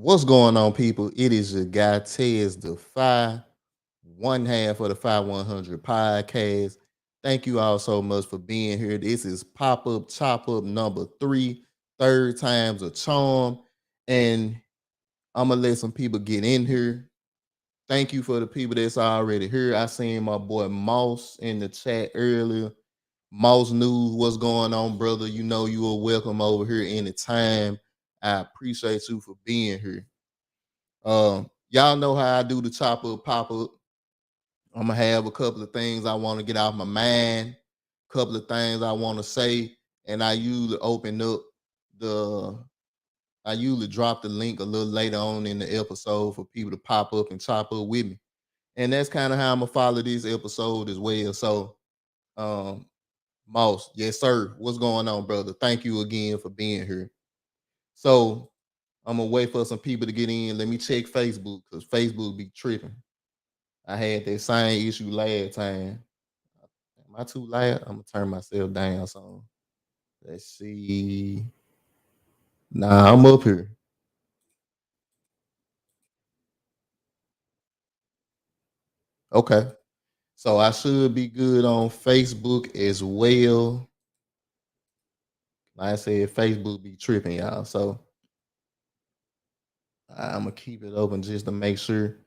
What's going on, people? It is your guy Tez the one half of the 5100 podcast. Thank you all so much for being here. This is pop up chop up number three, third time's a charm, and I'm gonna let some people get in here. Thank you for the people that's already here. I seen my boy Moss in the chat earlier. Moss News, what's going on, brother? You know you are welcome over here anytime. I appreciate you for being here. Y'all know how I do the chop up pop up. I'm gonna have a couple of things I want to get off my mind, couple of things I want to say, and I usually open up the I usually drop the link a little later on in the episode for people to pop up and chop up with me. And that's kind of how I'm gonna follow this episode as well. So um Moss, yes, sir. What's going on, brother? Thank you again for being here. So I'm gonna wait for some people to get in. Let me check Facebook because Facebook be tripping. I had that same issue last time. Am I too loud? I'm gonna turn myself down. So let's see. Nah, I'm up here. Okay. So I should be good on Facebook as well. Like I said, Facebook be tripping, y'all. So I'm gonna keep it open just to make sure.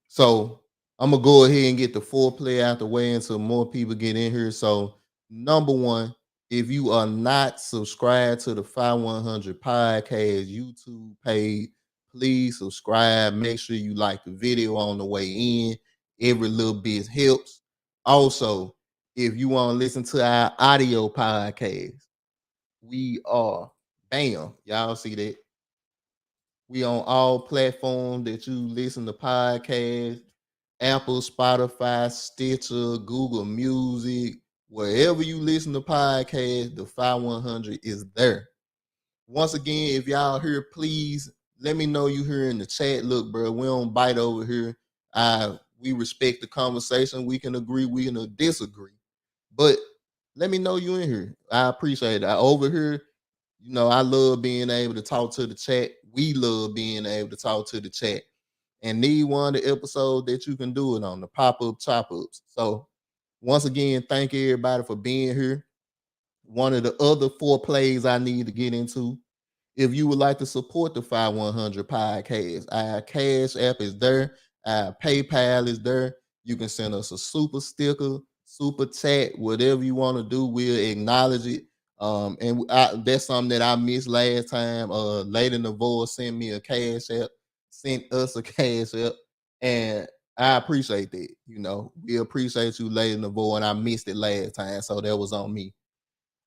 So I'm gonna go ahead and get the foreplay out the way until more people get in here. So number one, if you are not subscribed to the 5100 podcast YouTube page, please subscribe. Make sure you like the video on the way in. Every little bit helps. Also, if you want to listen to our audio podcast, we are bam. Y'all see that? We on all platforms that you listen to podcasts. Apple, Spotify, Stitcher, Google Music, wherever you listen to podcasts, the 5100 is there. Once again, if y'all here, please let me know you here in the chat. Look, bro, we don't bite over here. We respect the conversation. We can agree, we can disagree. But let me know you in here. I appreciate it. Over here, I love being able to talk to the chat. We love being able to talk to the chat and need one of the episodes that you can do it on the pop-up chop ups. So once again, thank everybody for being here. One of the other four plays I need to get into. If you would like to support the 5100 podcast, our Cash App is there, our PayPal is there. You can send us a super sticker, super chat, whatever you want to do. We'll acknowledge it. That's something that I missed last time. Lady Navoa sent me a Cash App, sent us a Cash App, and I appreciate that. We appreciate you, Lady Navoa, and I missed it last time, so that was on me.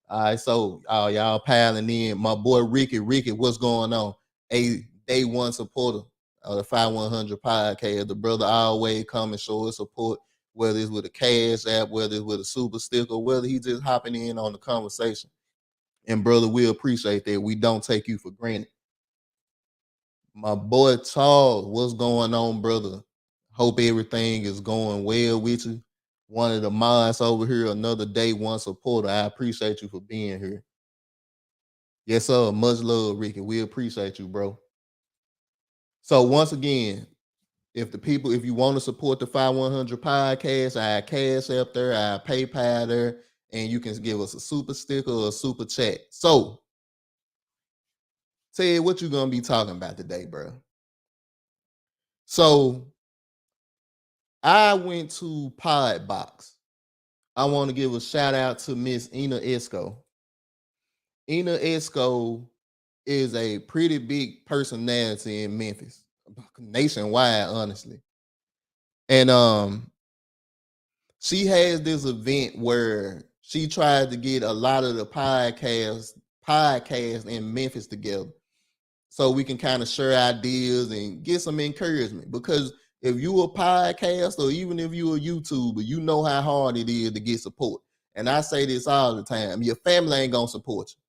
All right, so y'all piling in. My boy Ricky, what's going on? A day one supporter of the 5100 podcast. The brother always come and show his support, whether it's with a Cash App, whether it's with a super sticker, whether he just hopping in on the conversation. And brother, we appreciate that. We don't take you for granted. My boy Charles, what's going on, brother? Hope everything is going well with you. One of the mods over here, another day one supporter. I appreciate you for being here. Yes, sir. Much love, Ricky. We appreciate you, bro. So once again, if you want to support the 5100 podcast, I Cash App there, I PayPal there, and you can give us a super sticker or a super chat. So, Ted, what you gonna be talking about today, bro? So I went to Podbox. I want to give a shout out to Miss Ina Esco. Ina Esco is a pretty big personality in Memphis, nationwide, honestly. And she has this event where she tried to get a lot of the podcasts in Memphis together so we can kind of share ideas and get some encouragement. Because if you a podcast or even if you a YouTuber, you know how hard it is to get support. And I say this all the time: your family ain't gonna support you.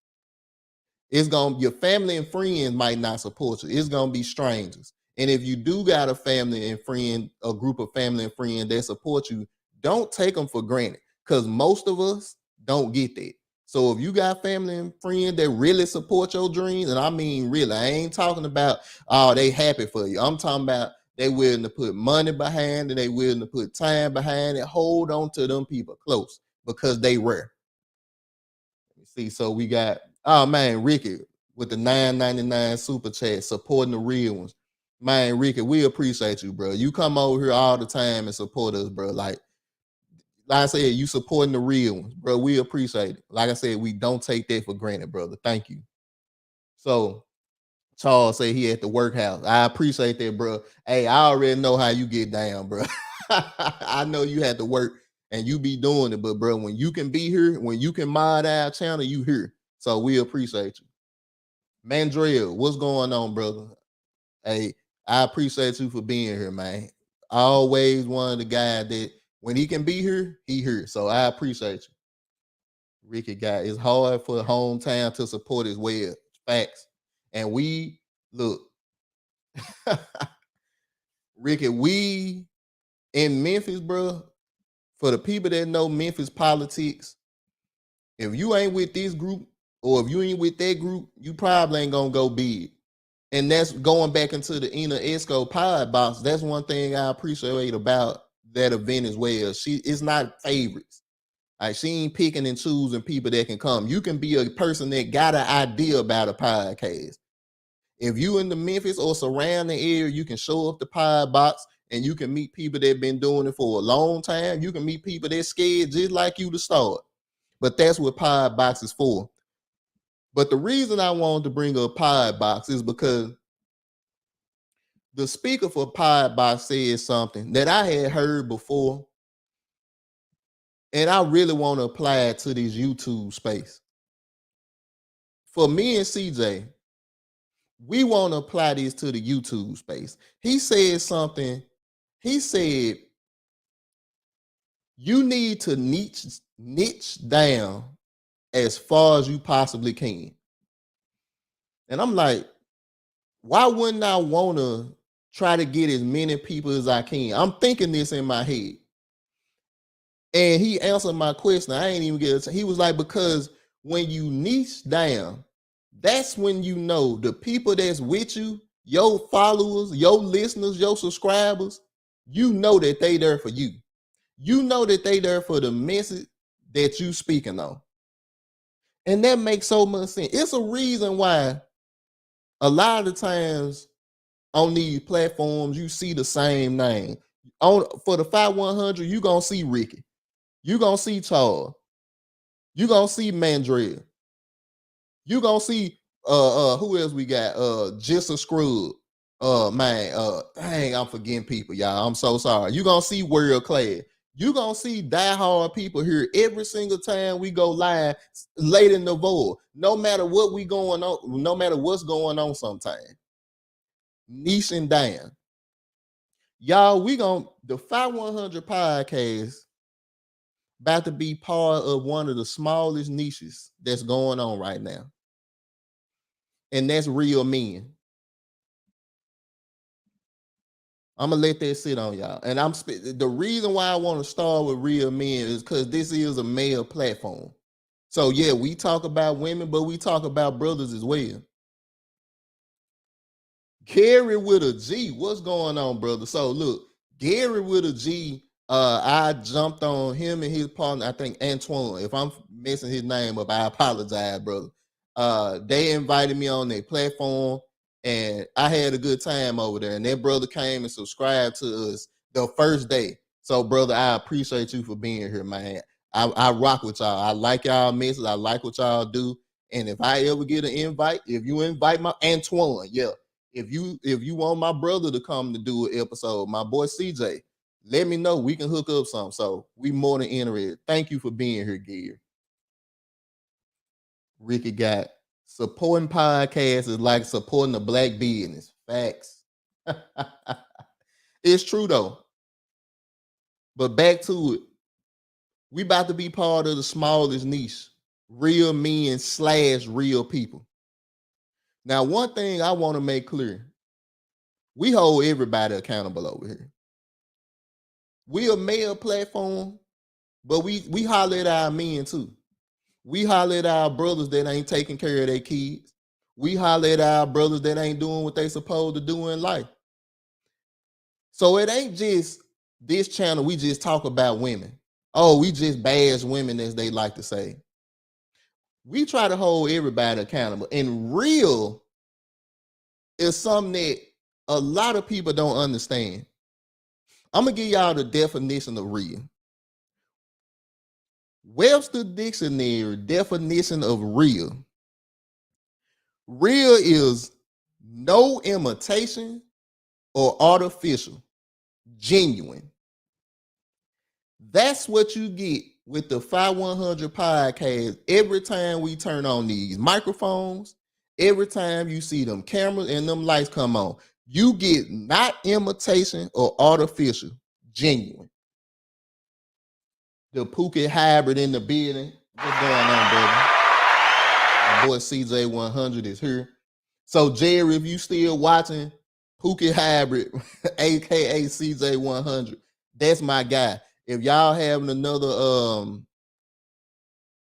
Your family and friends might not support you. It's gonna be strangers. And if you do got a family and friend, a group of family and friends that support you, don't take them for granted because most of us don't get that. So if you got family and friends that really support your dreams, and I mean really, I ain't talking about they happy for you. I'm talking about they willing to put money behind it, they willing to put time behind it. Hold on to them people close because they rare. See, so we got Ricky with the 9.99 super chat supporting the real ones. Man, Ricky, we appreciate you, bro. You come over here all the time and support us, bro. Like I said, you supporting the real ones, bro. We appreciate it. Like I said, we don't take that for granted, brother. Thank you. So Charles said he at the workhouse. I appreciate that, bro. Hey, I already know how you get down, bro. I know you had to work and you be doing it, but bro, when you can be here, when you can mod our channel, you here. So we appreciate you. Mandrell, what's going on, brother? Hey, I appreciate you for being here, man. Always one of the guys that when he can be here, he here. So I appreciate you. Ricky got it's hard for the hometown to support as well. Facts. And we look, Ricky, we in Memphis, bro. For the people that know Memphis politics, if you ain't with this group or if you ain't with that group, you probably ain't gonna go big. And that's going back into the Ina Esco pod box. That's one thing I appreciate about that event as well. She is not favorites. Like she ain't picking and choosing people that can come. You can be a person that got an idea about a podcast. If you in the Memphis or surrounding area, you can show up the pod box and you can meet people that been doing it for a long time. You can meet people that scared just like you to start. But that's what pod box is for. But the reason I wanted to bring up pod box is because the speaker for pod box said something that I had heard before. And I really want to apply it to this YouTube space. For me and CJ, we want to apply this to the YouTube space. He said something. He said, you need to niche down as far as you possibly can. And I'm like, why wouldn't I want to try to get as many people as I can? I'm thinking this in my head. And he answered my question. I ain't even get it. He was like, because when you niche down, that's when you know the people that's with you, your followers, your listeners, your subscribers, you know that they there for you. You know that they there for the message that you speaking on. And that makes so much sense. It's a reason why a lot of the times on these platforms, you see the same name. For the 5100, you gonna see Ricky. You gonna see Charles. You gonna see Mandrell. You gonna see who else we got? Just a Scrub. Dang, I'm forgetting people, y'all. I'm so sorry. You gonna see World Class. You gonna see diehard people here every single time we go live late in the void. No matter what we going on, no matter what's going on sometimes. Niching down. Y'all, the 5100 podcast about to be part of one of the smallest niches that's going on right now. And that's real men. I'm gonna let that sit on y'all. And the reason why I want to start with real men is because this is a male platform. So yeah, we talk about women, but we talk about brothers as well. Gary with a G, what's going on, brother? So look, Gary with a G. I jumped on him and his partner, I think Antoine. If I'm messing his name up, I apologize, brother. They invited me on their platform and I had a good time over there. And that brother came and subscribed to us the first day. So, brother, I appreciate you for being here, man. I rock with y'all. I like y'all message. I like what y'all do. And if I ever get an invite, if you invite my Antoine, yeah. If you want my brother to come to do an episode, my boy CJ, let me know. We can hook up something. So we more than interested. Thank you for being here, Gear. Ricky got supporting podcasts is like supporting the black business. Facts. It's true though. But back to it. We about to be part of the smallest niche. Real men / real people. Now, one thing I want to make clear. We hold everybody accountable over here. We a male platform, but we holler at our men too. We holler at our brothers that ain't taking care of their kids. We holler at our brothers that ain't doing what they supposed to do in life. So it ain't just this channel, we just talk about women. Oh, we just bash women, as they like to say. We try to hold everybody accountable. And real is something that a lot of people don't understand. I'm going to give y'all the definition of real. Webster Dictionary definition of real. Real is no imitation or artificial, genuine. That's what you get with the 5100 podcast every time we turn on these microphones, every time you see them cameras and them lights come on. You get not imitation or artificial, genuine. The Pookie hybrid in the building. What's going on, baby? My boy CJ100 is here. So, Jerry, if you still watching, Pookie hybrid, aka CJ100, that's my guy. If y'all having another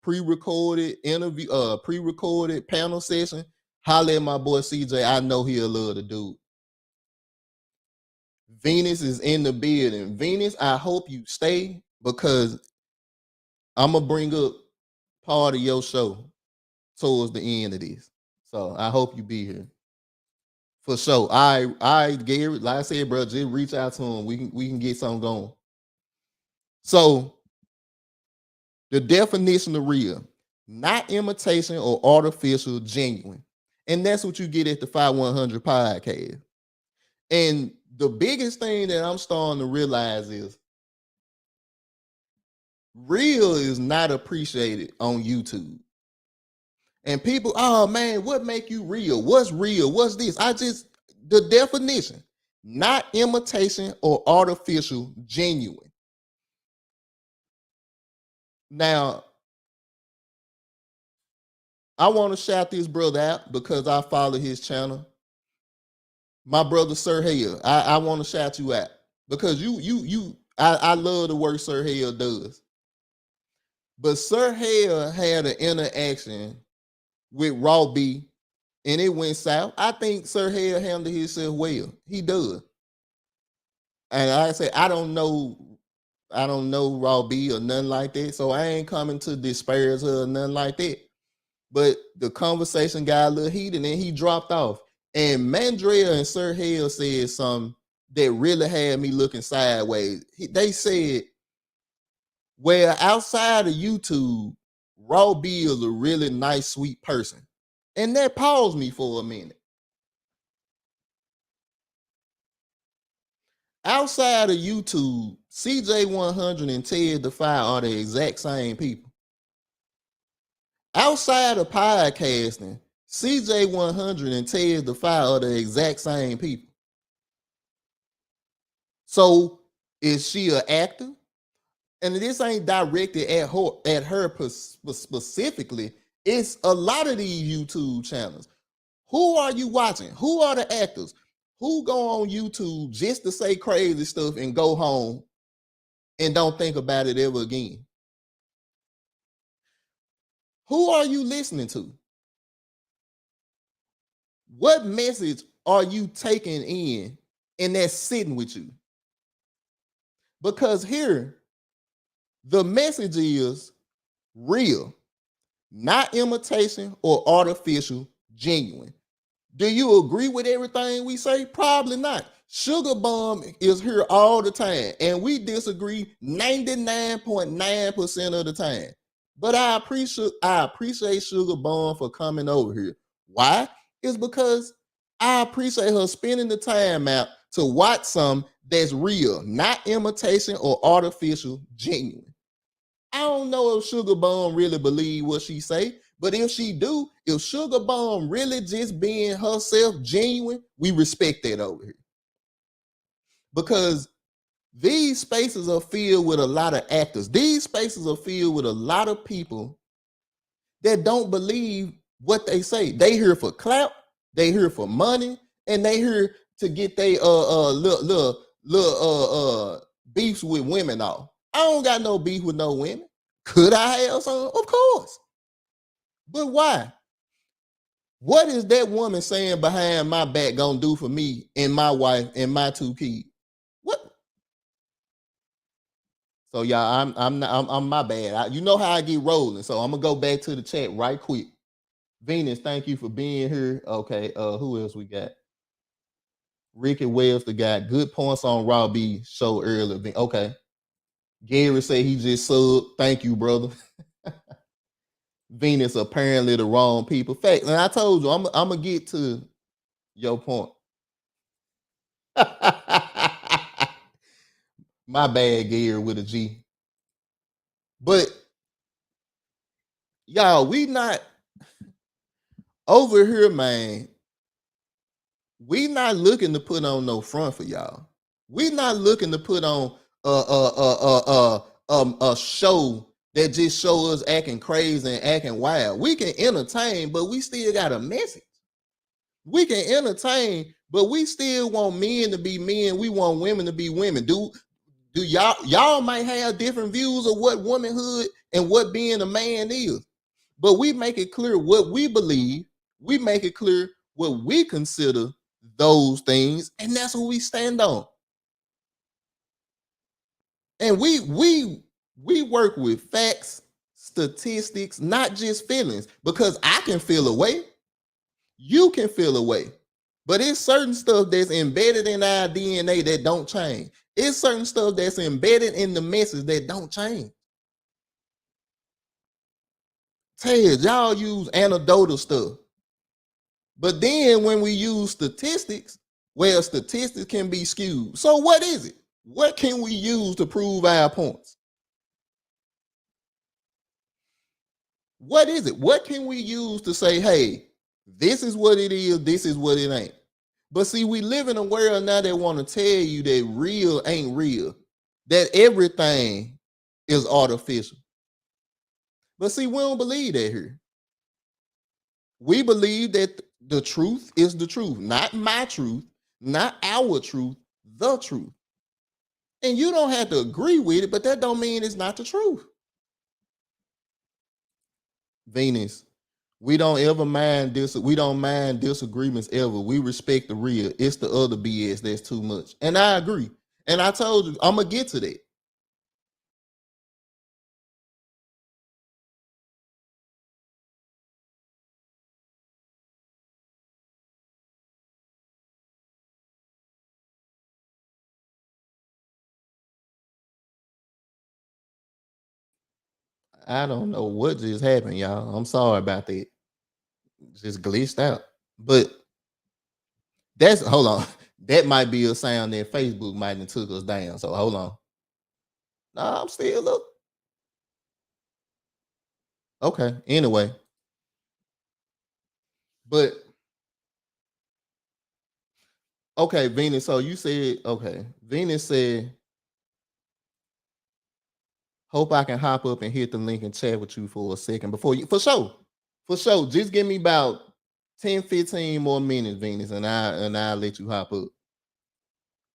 pre-recorded interview, pre-recorded panel session, holler at my boy CJ. I know he'll love the dude. Venus is in the building. Venus, I hope you stay because I'm gonna bring up part of your show towards the end of this. So I hope you be here. For sure. I Gary, like I said, bro, just reach out to him. We can get something going. So the definition of real, not imitation or artificial, genuine. And that's what you get at the 5100 podcast. And the biggest thing that I'm starting to realize is real is not appreciated on YouTube. And people, oh man, what make you real? What's real? What's this? The definition, not imitation or artificial, genuine. Now, I want to shout this brother out because I follow his channel. My brother Sir Hale, I want to shout you out because I love the work Sir Hale does. But Sir Hale had an interaction with Raw B and it went south. I think Sir Hale handled himself well. He does. And like I said, I don't know Raw B or nothing like that. So I ain't coming to disparage her or nothing like that. But the conversation got a little heated and he dropped off. And Mandrea and Sir Hale said something that really had me looking sideways. They said, well, outside of YouTube, Raw B is a really nice, sweet person. And that paused me for a minute. Outside of YouTube, CJ100 and Ted Defy are the exact same people. Outside of podcasting, CJ100 and Ted Defy are the exact same people. So is she an actor? And this ain't directed at her specifically. It's a lot of these YouTube channels. Who are you watching? Who are the actors? Who go on YouTube just to say crazy stuff and go home and don't think about it ever again? Who are you listening to? What message are you taking in and that's sitting with you? Because here, the message is real, not imitation or artificial, genuine. Do you agree with everything we say? Probably not. Sugar Bomb is here all the time, and we disagree 99.9% of the time. But I appreciate Sugar Bomb for coming over here. Why? It's because I appreciate her spending the time out to watch something that's real, not imitation or artificial, genuine. I don't know if Sugar Bomb really believe what she say, but if she do, if Sugar Bomb really just being herself genuine, we respect that over here. Because these spaces are filled with a lot of actors. These spaces are filled with a lot of people that don't believe what they say. They here for clout, they here for money, and they here to get they beefs with women off. I don't got no beef with no women. Could I have some? Of course. But why? What is that woman saying behind my back gonna do for me and my wife and my two kids? What? So y'all, I'm my bad. You know how I get rolling. So I'm gonna go back to the chat right quick. Venus, thank you for being here. Okay, who else we got? Ricky Wells, the guy. Good points on Raw B show earlier. Okay. Gary say he just subbed. Thank you, brother. Venus apparently the wrong people. Fact, and I told you I'm gonna get to your point. My bad, Gary with a G. But y'all, we not over here, man. We not looking to put on no front for y'all. We not looking to put on a show that just show us acting crazy and acting wild. We can entertain, but we still got a message. We can entertain, but we still want men to be men. We want women to be women. Do y'all might have different views of what womanhood and what being a man is, but we make it clear what we believe. We make it clear what we consider those things, and that's what we stand on. And we work with facts, statistics, not just feelings, because I can feel a way, you can feel a way. But it's certain stuff that's embedded in our DNA that don't change. It's certain stuff that's embedded in the message that don't change. Ted, y'all use anecdotal stuff. But then when we use statistics, well, statistics can be skewed. So what is it? What can we use to prove our points? What is it? What can we use to say, hey, this is what it is, this is what it ain't? But see, we live in a world now that want to tell you that real ain't real, that everything is artificial. But see, we don't believe that here. We believe that the truth is the truth, not my truth, not our truth, the truth. And you don't have to agree with it, but that don't mean it's not the truth. Venus, we don't ever mind this. We don't mind disagreements ever. We respect the real. It's the other BS that's too much. And I agree. And I told you, I'm gonna get to that. I don't know what just happened, y'all. I'm sorry about that. Just glitched out. But that's hold on. That might be a sound that Facebook might have took us down. So hold on. Nah, I'm still up. Okay. Anyway, but okay, Venus. So you said okay. Venus said, "Hope I can hop up and hit the link and chat with you for a second before you for sure, for sure. Just give me about 10, 15 more minutes, Venus, and I'll let you hop up."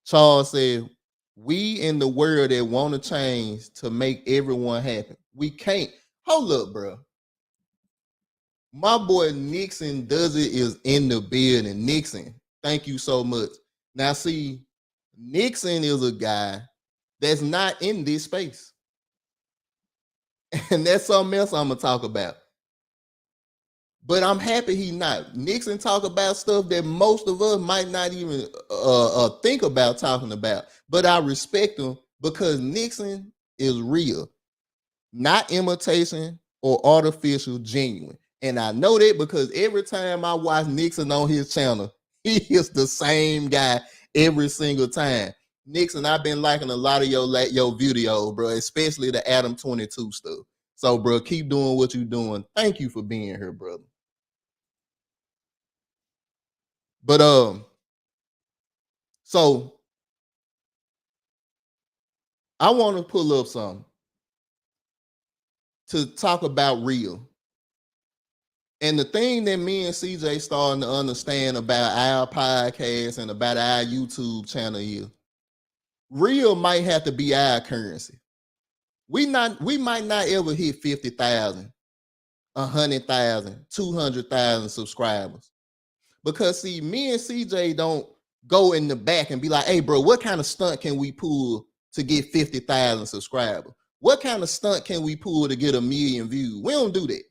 Charles said, "We in the world that want to change to make everyone happy. We can't." Hold up, bro. My boy Nixon does it is in the building. Nixon, thank you so much. Now, see, Nixon is a guy that's not in this space. And that's something else I'm gonna talk about. But I'm happy he not. Nixon talk about stuff that most of us might not even think about talking about. But I respect him because Nixon is real, not imitation or artificial, genuine. And I know that because every time I watch Nixon on his channel, he is the same guy every single time. Nixon, I've been liking a lot of your video, bro, especially the Adam 22 stuff. So, bro, keep doing what you're doing. Thank you for being here, brother. But so I want to pull up something to talk about real. And the thing that me and CJ starting to understand about our podcast and about our YouTube channel is real might have to be our currency. We might not ever hit 50,000 100,000, 200,000 subscribers. Because see, me and CJ don't go in the back and be like, hey, bro, what kind of stunt can we pull to get 50,000 subscribers? What kind of stunt can we pull to get 1 million views? We don't do that.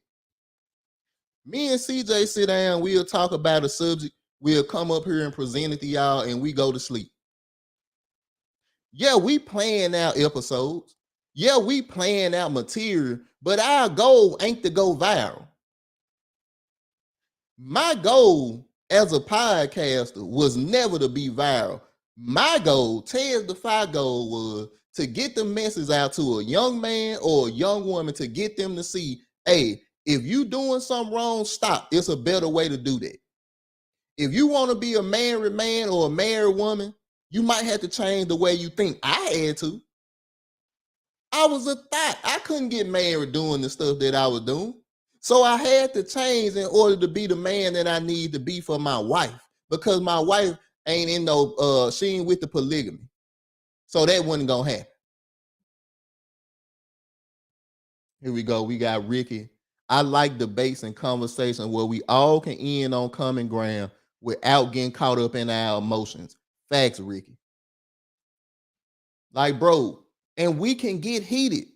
Me and CJ sit down, we'll talk about a subject, we'll come up here and present it to y'all, and we go to sleep. Yeah, we plan out episodes. Yeah, we plan out material, but our goal ain't to go viral. My goal as a podcaster was never to be viral. My goal, Ted's Defy goal, was to get the message out to a young man or a young woman to get them to see, hey, if you doing something wrong, stop. It's a better way to do that. If you want to be a married man or a married woman, you might have to change the way you think. I had to. I was a thought. I couldn't get married doing the stuff that I was doing. So I had to change in order to be the man that I need to be for my wife, because my wife ain't in no, she ain't with the polygamy. So that wasn't gonna happen. Here we go. We got Ricky. I like debates and conversations where we all can end on common ground without getting caught up in our emotions. Facts, Ricky. Like, bro, and we can get heated.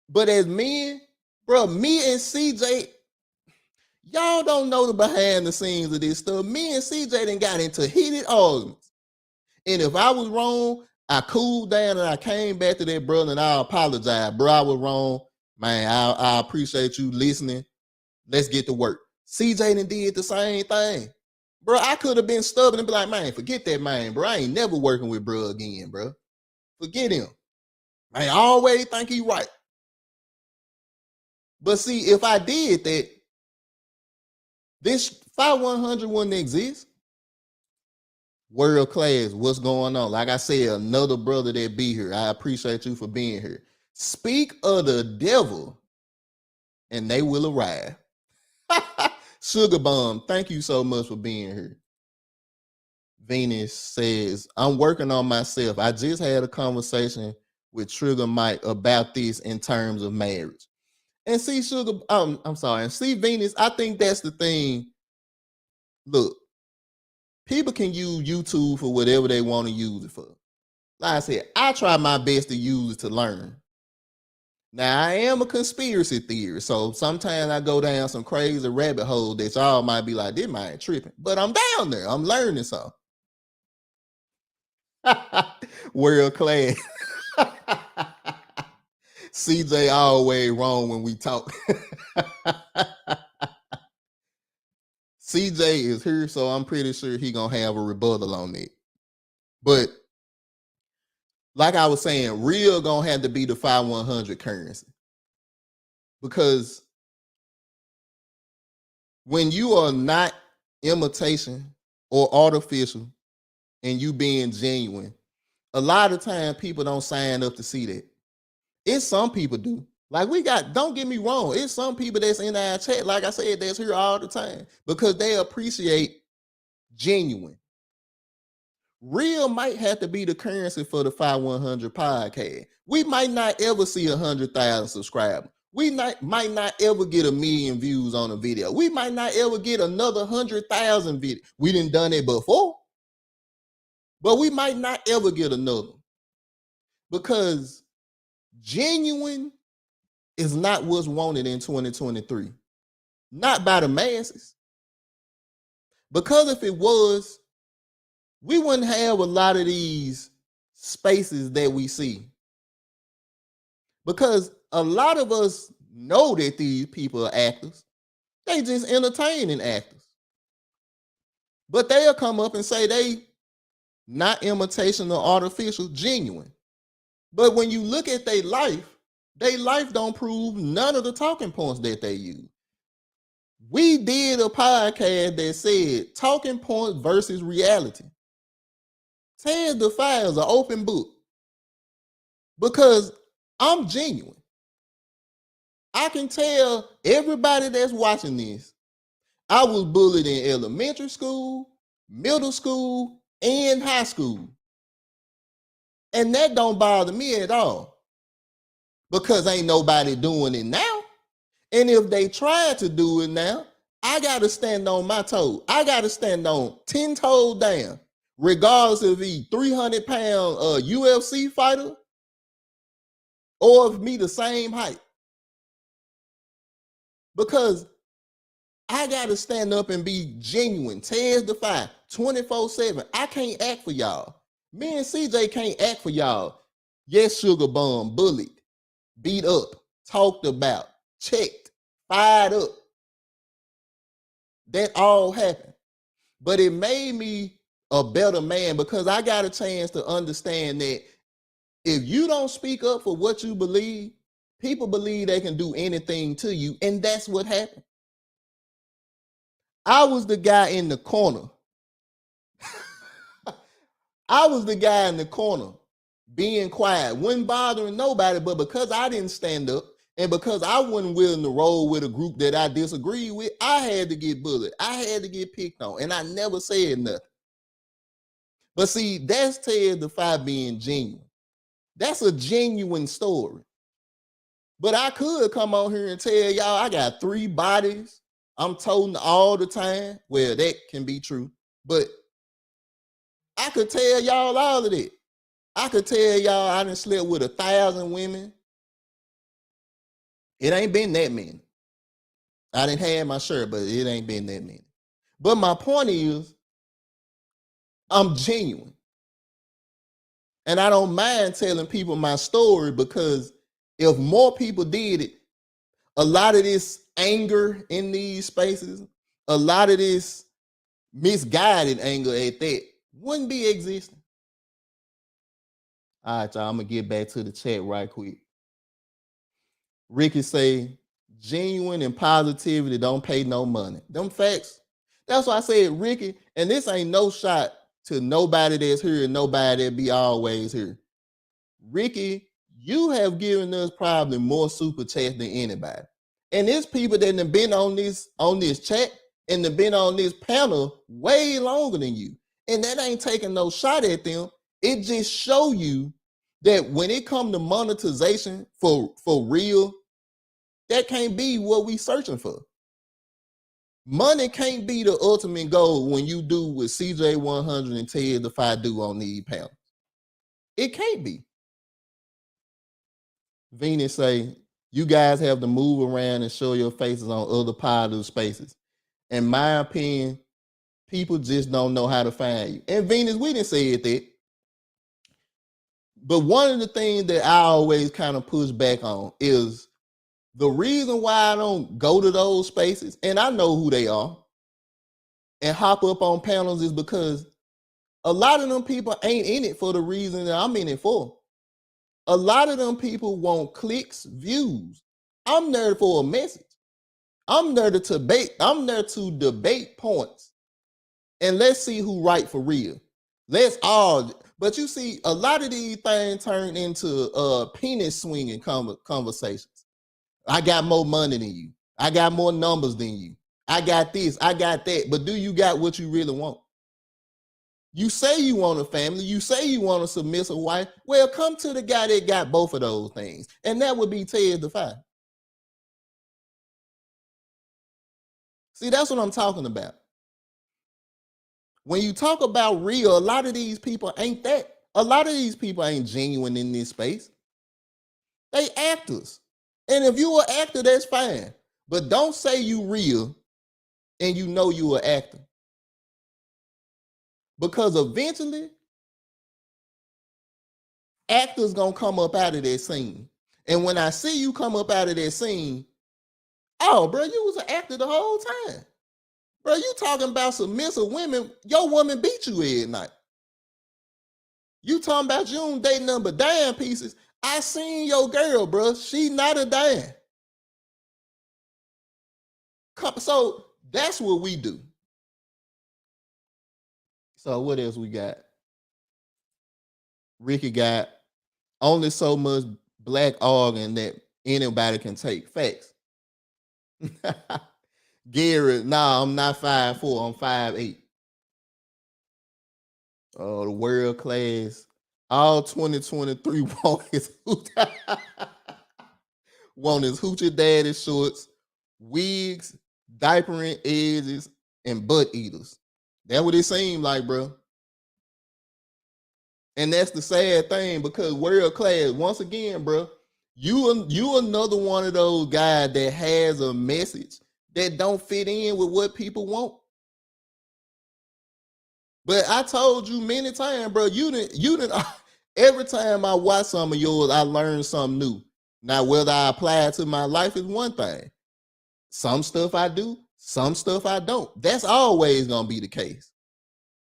But as men, bro, me and CJ, y'all don't know the behind the scenes of this stuff. Me and CJ done got into heated arguments. And if I was wrong, I cooled down and I came back to that brother and I apologize. Bro, I was wrong. Man, I appreciate you listening. Let's get to work. CJ done did the same thing. Bro, I could have been stubborn and be like, man, forget that man, bro. I ain't never working with bro again, bro. Forget him. Man, I always think he right. But see, if I did that, this 5100 wouldn't exist. World class, what's going on? Like I said, another brother that be here. I appreciate you for being here. Speak of the devil, and they will arrive. Sugar Bomb, thank you so much for being here. Venus says, I'm working on myself. I just had a conversation with Trigger Mike about this in terms of marriage. And see, Sugar, I'm sorry, and see, Venus, I think that's the thing. Look, people can use YouTube for whatever they want to use it for. Like I said, I try my best to use it to learn. Now, I am a conspiracy theorist, so sometimes I go down some crazy rabbit hole that y'all might be like, this man tripping. But I'm down there. I'm learning something. World class. CJ always wrong when we talk. CJ is here, so I'm pretty sure he gonna have a rebuttal on it. But like I was saying, real gonna have to be the 5100 currency. Because when you are not imitation or artificial and you being genuine, a lot of time people don't sign up to see that. It's some people do. Like we got, don't get me wrong, it's some people that's in our chat, like I said, that's here all the time because they appreciate genuine. Real might have to be the currency for the 5100 podcast. We might not ever see 100,000 subscribers. We might not ever get 1 million views on a video. We might not ever get another 100,000 videos. We didn't done it before, but we might not ever get another because genuine is not what's wanted in 2023. Not by the masses. Because if it was, we wouldn't have a lot of these spaces that we see. Because a lot of us know that these people are actors. They just entertaining actors. But they'll come up and say they not imitation or artificial, genuine. But when you look at their life don't prove none of the talking points that they use. We did a podcast that said talking points versus reality. Ted's Defy is an open book because I'm genuine. I can tell everybody that's watching this, I was bullied in elementary school, middle school, and high school. And that don't bother me at all because ain't nobody doing it now. And if they try to do it now, I got to stand on my toes. I got to stand on 10 toes down, regardless if he 300-pound UFC fighter or if me the same height. Because I got to stand up and be genuine, testify 24/7. I can't act for y'all. Me and CJ can't act for y'all. Yes, sugar bum, bullied, beat up, talked about, checked, fired up. That all happened. But it made me a better man because I got a chance to understand that if you don't speak up for what you believe, people believe they can do anything to you. And that's what happened. I was the guy in the corner. I was the guy in the corner being quiet, wasn't bothering nobody, but because I didn't stand up and because I wasn't willing to roll with a group that I disagreed with, I had to get bullied. I had to get picked on, and I never said nothing. But see, that's Ted Defy being genuine. That's a genuine story. But I could come on here and tell y'all I got 3 bodies. I'm toting all the time. Well, that can be true. But I could tell y'all all of that. I could tell y'all I done slept with 1,000 women. It ain't been that many. I didn't have my shirt, but it ain't been that many. But my point is, I'm genuine. And I don't mind telling people my story because if more people did it, a lot of this anger in these spaces, a lot of this misguided anger at that wouldn't be existing. All right, y'all, I'm going to get back to the chat right quick. Ricky say, genuine and positivity don't pay no money. Them facts. That's why I said, Ricky, and this ain't no shot to nobody that's here and nobody that be always here. Ricky, you have given us probably more super chats than anybody. And there's people that have been on this chat and have been on this panel way longer than you. And that ain't taking no shot at them. It just show you that when it comes to monetization for real, that can't be what we searching for. Money can't be the ultimate goal when you do what CJ 100 and Ted Defy do on these panels. It can't be. Venus say, you guys have to move around and show your faces on other positive spaces. In my opinion, people just don't know how to find you. And Venus, we didn't say that. But one of the things that I always kind of push back on is the reason why I don't go to those spaces, and I know who they are, and hop up on panels is because a lot of them people ain't in it for the reason that I'm in it for. A lot of them people want clicks, views. I'm there for a message. I'm there to debate. I'm there to debate points. And let's see who right for real. Let's all. But you see, a lot of these things turn into penis swinging conversations. I got more money than you. I got more numbers than you. I got this. I got that. But do you got what you really want? You say you want a family. You say you want a submissive wife. Well, come to the guy that got both of those things. And that would be Ted Defy. See, that's what I'm talking about. When you talk about real, a lot of these people ain't that. A lot of these people ain't genuine in this space. They actors. And if you an actor, that's fine. But don't say you real and you know you an actor. Because eventually, actors gonna come up out of that scene. And when I see you come up out of that scene, oh, bro, you was an actor the whole time. Bro, you talking about submissive women, your woman beat you every night. You talking about you don't date nothing but dime pieces. I seen your girl, bro. She not a dime. So that's what we do. So what else we got? Ricky got only so much black organ that anybody can take. Facts. Gary, nah, I'm not 5'4", I'm 5'8". The world class. All 2023 want his hoochie daddy shorts wigs, diapering edges, and butt eaters. That's what it seemed like, bro. And that's the sad thing because world class, once again, bro, you another one of those guys that has a message that don't fit in with what people want. But I told you many times, bro, you didn't every time I watch some of yours, I learn something new. Now, whether I apply it to my life is one thing. Some stuff I do, some stuff I don't. That's always gonna be the case.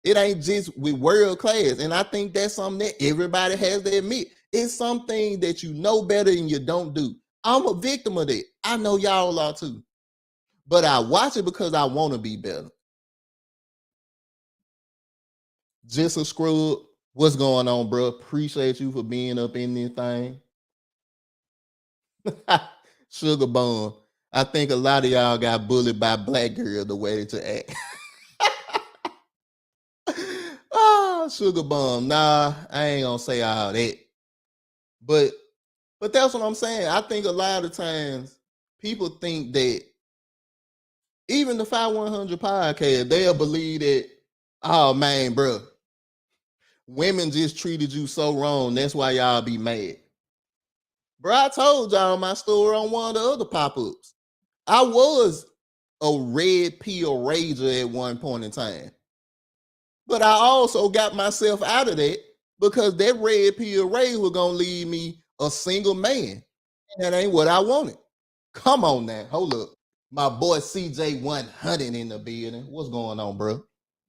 It ain't just with world class. And I think that's something that everybody has to admit. It's something that you know better and you don't do. I'm a victim of that. I know y'all are too. But I watch it because I want to be better. Just a scrub. What's going on, bro? Appreciate you for being up in this thing. Sugar Bum. I think a lot of y'all got bullied by black girl the way that you act. Oh, Sugar Bum. Nah, I ain't gonna say all that. But that's what I'm saying. I think a lot of times people think that even the 5100 podcast, they'll believe that, oh man, bro, women just treated you so wrong. That's why y'all be mad. Bro, I told y'all my story on one of the other pop-ups. I was a red pill rager at one point in time. But I also got myself out of that because that red pill rage was gonna leave me a single man. And that ain't what I wanted. Come on now. Hold up. My boy CJ 100 in the building. What's going on, bro?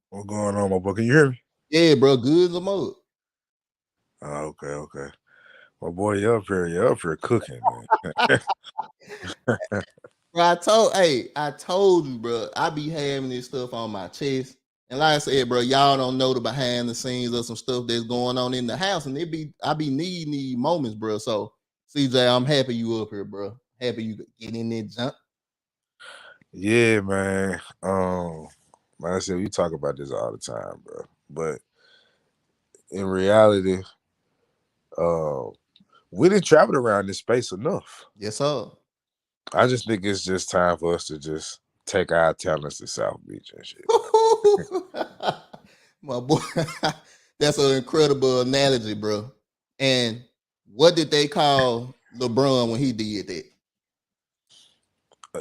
What's going on, my boy? Can you hear me? Yeah, bro. Good as a mug. Oh, okay. My boy, you up here cooking, man. Bro, I told you, bro, I be having this stuff on my chest. And like I said, bro, y'all don't know the behind the scenes of some stuff that's going on in the house. And I be needing these moments, bro. So CJ, I'm happy you up here, bro. Happy you get in there jump. Yeah, man. Like I said, we talk about this all the time, bro. But in reality, we didn't travel around this space enough. Yes, sir. I just think it's just time for us to just take our talents to South Beach and shit. My boy, that's an incredible analogy, bro. And what did they call LeBron when he did that?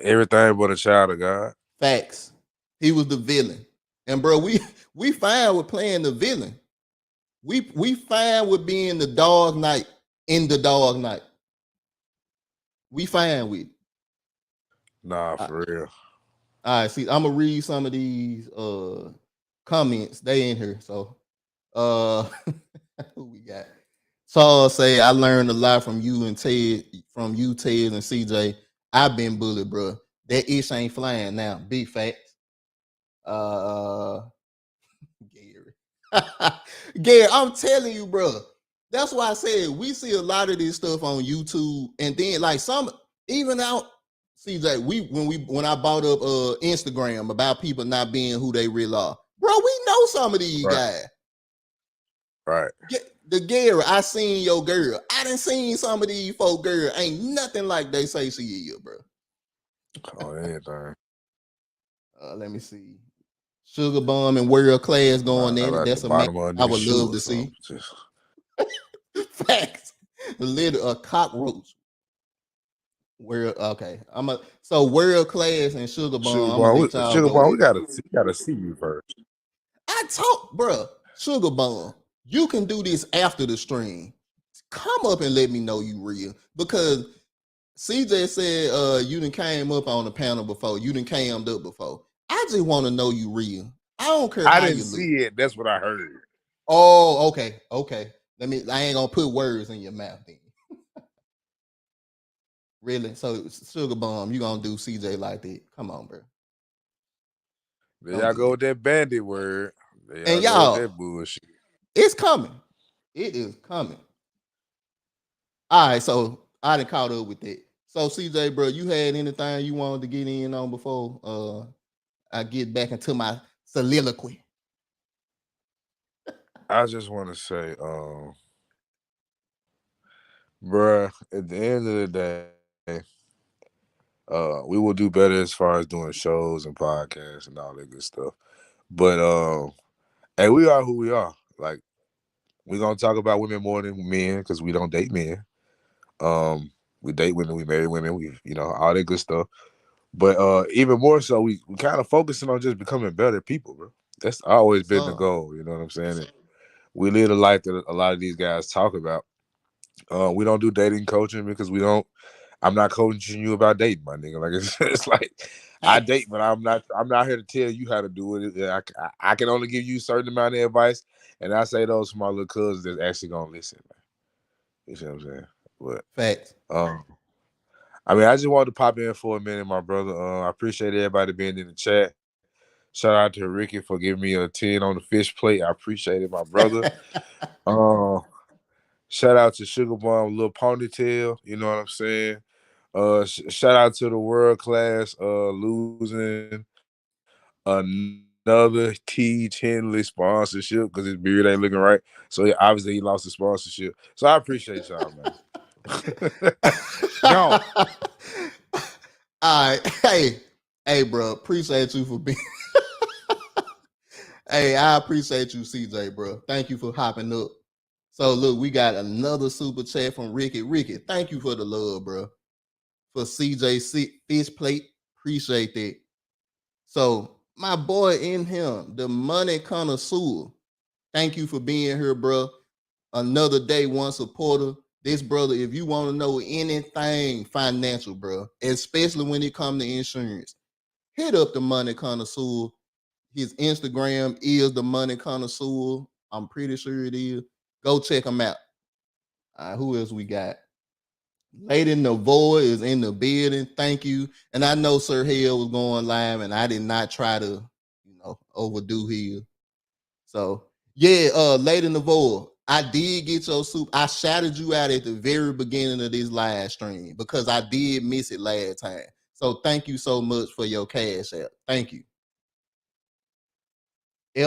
Everything but a child of God. Facts. He was the villain. And bro, we fine with playing the villain. We fine with being the Dog Knight in the Dog Knight. We fine with it. Nah, for real. All right, see, I'm gonna read some of these comments. They in here. So who we got? Saul say I learned a lot from you and Ted, from you, Ted, and CJ. I've been bullied, bro. That ish ain't flying now. Big facts. Gary. Gary, I'm telling you, bro. That's why I said we see a lot of this stuff on YouTube, and then like some even out CJ, when I brought up Instagram about people not being who they really are. Bro, we know some of these guys. Right. The Gary, I seen your girl. I done seen some of these folk girl. Ain't nothing like they say she is, bro. Oh, anything. Let me see. Sugar Bum and World Class going in it. That's a man I would love to see. Facts. A little cockroach. World okay. So World Class and Sugar Bum. I'm gonna let y'all go. We gotta see you first. I told bro, Sugar Bum, you can do this after the stream. Come up and let me know you real. Because CJ said you done came up on the panel before. You done came up before. I just want to know you real. I don't care. I didn't see it. That's what I heard. Oh, okay. I ain't gonna put words in your mouth then. Really? So Sugar Bum, you gonna do CJ like that? Come on, bro. There y'all go with that bandit word. And y'all, that bullshit. It's coming. It is coming. All right, so I done caught up with that. So CJ, bro, you had anything you wanted to get in on before I get back into my soliloquy? I just want to say, bruh, at the end of the day, We will do better as far as doing shows and podcasts and all that good stuff. But hey, we are who we are. Like, we're gonna talk about women more than men because we don't date men. We date women, we marry women, we all that good stuff. But even more so, we kind of focusing on just becoming better people, bro. That's always been the So goal. You know what I'm saying? And we live the life that a lot of these guys talk about. We don't do dating coaching because we don't. I'm not coaching you about dating, my nigga. Like it's like I date, but I'm not here to tell you how to do it. I can only give you a certain amount of advice, and I say those for my little cousins that's actually gonna listen, man. You see what I'm saying? But facts. I mean, I just wanted to pop in for a minute, my brother. I appreciate everybody being in the chat. Shout out to Ricky for giving me a 10 on the fish plate. I appreciate it, my brother. Shout out to Sugar Bomb, Little Ponytail. You know what I'm saying? Shout out to the world class losing another T Chenley sponsorship because his beard ain't looking right. So obviously he lost the sponsorship. So I appreciate y'all, man. No. All right. Hey, bro. Appreciate you for being. Hey, I appreciate you, CJ, bro. Thank you for hopping up. So look, we got another super chat from Ricky. Ricky, thank you for the love, bro. For CJ fish plate, appreciate that. So my boy in him, the money connoisseur. Thank you for being here, bro. Another day, one supporter. This brother, if you want to know anything financial, bro, especially when it comes to insurance, hit up the money connoisseur. His Instagram is the money connoisseur. I'm pretty sure it is. Go check him out. Who else we got? Lady Navoa is in the building. Thank you. And I know Sir Hale was going live, and I did not try to, overdo his. So yeah, Lady Navoa, I did get your soup. I shouted you out at the very beginning of this live stream because I did miss it last time. So thank you so much for your cash app. Thank you.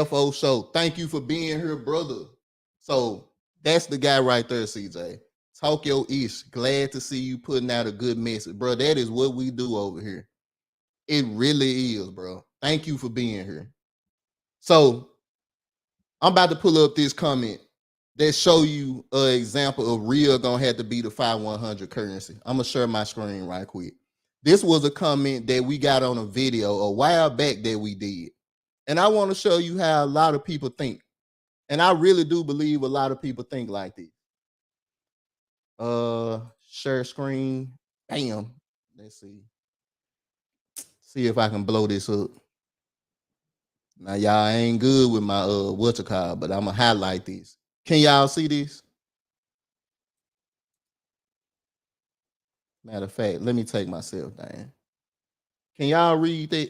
FO Show, thank you for being here, brother. So that's the guy right there, CJ. Talk your ish. Glad to see you putting out a good message, bro. That is what we do over here. It really is, bro. Thank you for being here. So I'm about to pull up this comment that show you an example of real gonna have to be the 5100 currency. I'm gonna share my screen right quick. This was a comment that we got on a video a while back that we did. And I want to show you how a lot of people think. And I really do believe a lot of people think like this. Share screen. Bam. Let's see. See if I can blow this up. Now y'all ain't good with my what's it called, but I'm gonna highlight this. Can y'all see this? Matter of fact, let me take myself down. Can y'all read that?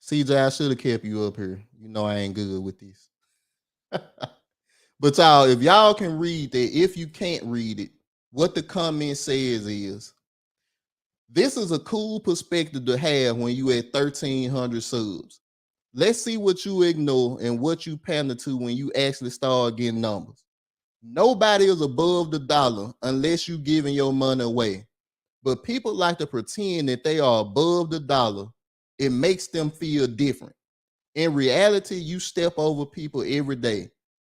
CJ, I should have kept you up here. You know I ain't good with this. But y'all, if y'all can read that, if you can't read it, what the comment says is this is a cool perspective to have when you at 1,300 subs. Let's see what you ignore and what you pander to when you actually start getting numbers. Nobody is above the dollar unless you giving your money away. But people like to pretend that they are above the dollar. It makes them feel different. In reality, you step over people every day.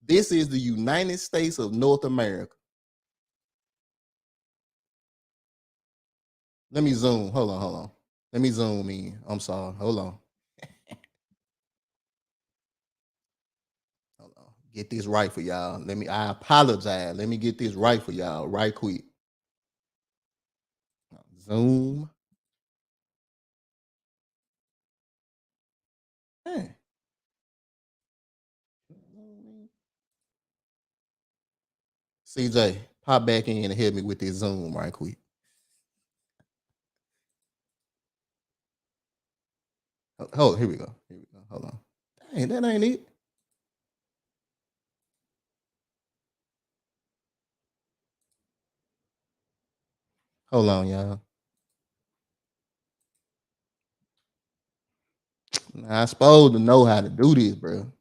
This is the United States of North America. Let me zoom. Hold on. Let me zoom in. I'm sorry. Hold on. Hold on. Get this right for y'all. I apologize. Let me get this right for y'all right quick. Zoom. Hey. CJ, pop back in and help me with this Zoom right quick. Oh, here we go. Hold on. Dang, that ain't it. Hold on, y'all. Now, I supposed to know how to do this, bro.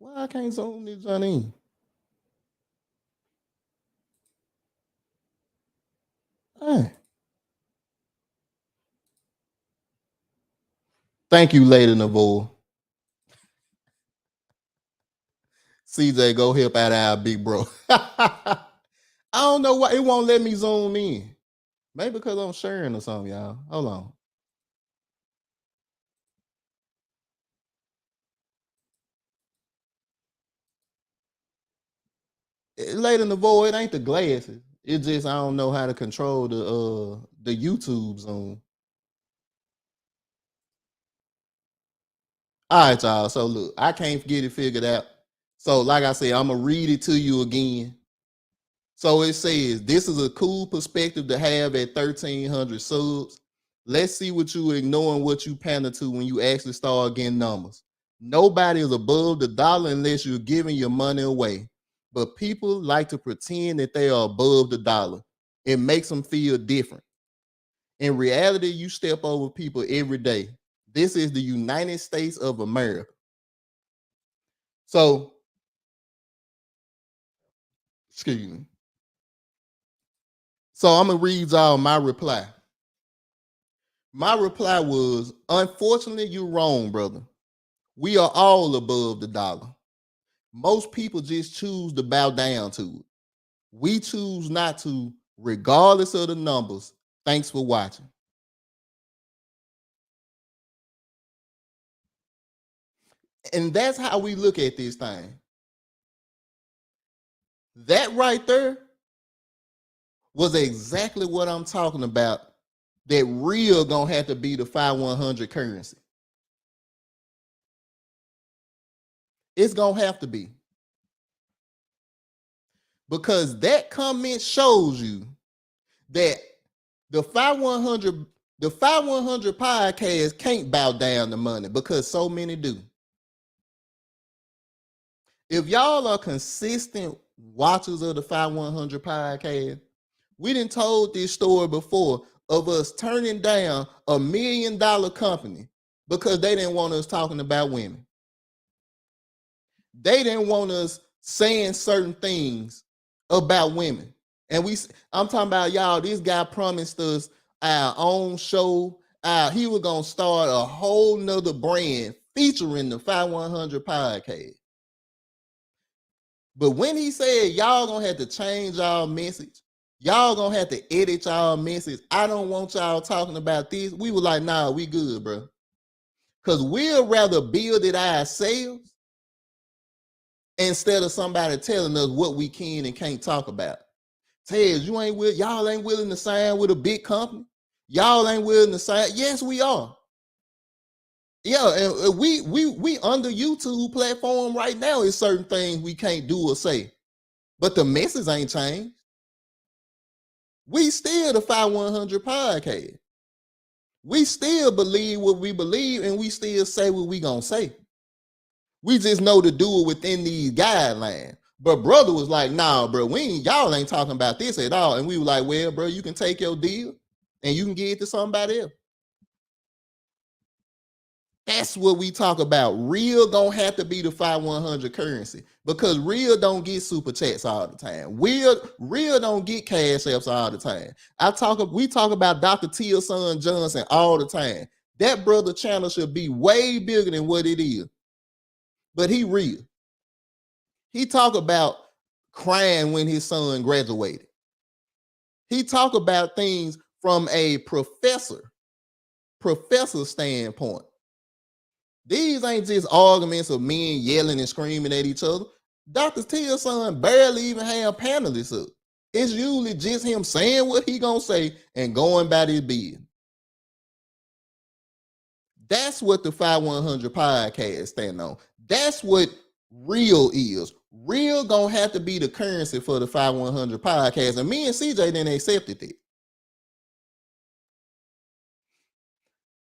Why I can't zoom this on in? Hey. Thank you, Lady Navor. CJ, go help out our big bro. I don't know why it won't let me zoom in. Maybe because I'm sharing or something, y'all. Hold on. Late in the void, it ain't the glasses. It just I don't know how to control the YouTube zoom. All right, y'all. So look, I can't get it figured out. So, like I said, I'm gonna read it to you again. So it says, this is a cool perspective to have at 1,300 subs. Let's see what you ignoring, what you pander to when you actually start getting numbers. Nobody is above the dollar unless you're giving your money away. But people like to pretend that they are above the dollar. It makes them feel different. In reality, you step over people every day. This is the United States of America. So, excuse me. So I'm gonna read y'all my reply. My reply was, unfortunately, you're wrong, brother. We are all above the dollar. Most people just choose to bow down to it. We choose not to, regardless of the numbers. Thanks for watching. And that's how we look at this thing. That right there was exactly what I'm talking about. That real gonna have to be the 5100 currency. It's gonna have to be. Because that comment shows you that the 5100 podcast can't bow down to money because so many do. If y'all are consistent watchers of the 5100 podcast, we done told this story before of us turning down $1 million company because they didn't want us talking about women. They didn't want us saying certain things about women. And I'm talking about y'all, this guy promised us our own show. He was gonna start a whole nother brand featuring the 5100 podcast. But when he said y'all gonna have to change y'all message, y'all gonna have to edit y'all message. I don't want y'all talking about this. We were like, nah, we good, bro. Because we'll rather build it ourselves instead of somebody telling us what we can and can't talk about. Tez, y'all ain't willing to sign with a big company. Y'all ain't willing to sign. Yes, we are. Yeah, and we under YouTube platform right now is certain things we can't do or say. But the message ain't changed. We still the 5100 podcast. We still believe what we believe and we still say what we gonna say. We just know to do it within these guidelines. But brother was like, nah, bro, y'all ain't talking about this at all. And we were like, well, bro, you can take your deal and you can give it to somebody else. That's what we talk about. Real gonna have to be the 5100 currency because real don't get super chats all the time. Real don't get cash apps all the time. We talk about Dr. Tia Son Johnson all the time. That brother channel should be way bigger than what it is. But he real. He talk about crying when his son graduated. He talk about things from a professor standpoint. These ain't just arguments of men yelling and screaming at each other. Dr. Tia's son barely even have panelists up. It's usually just him saying what he gonna say and going about his business. That's what the 5100 podcast stand on. That's what real is. Real gonna have to be the currency for the 5100 podcast. And me and CJ didn't accept it.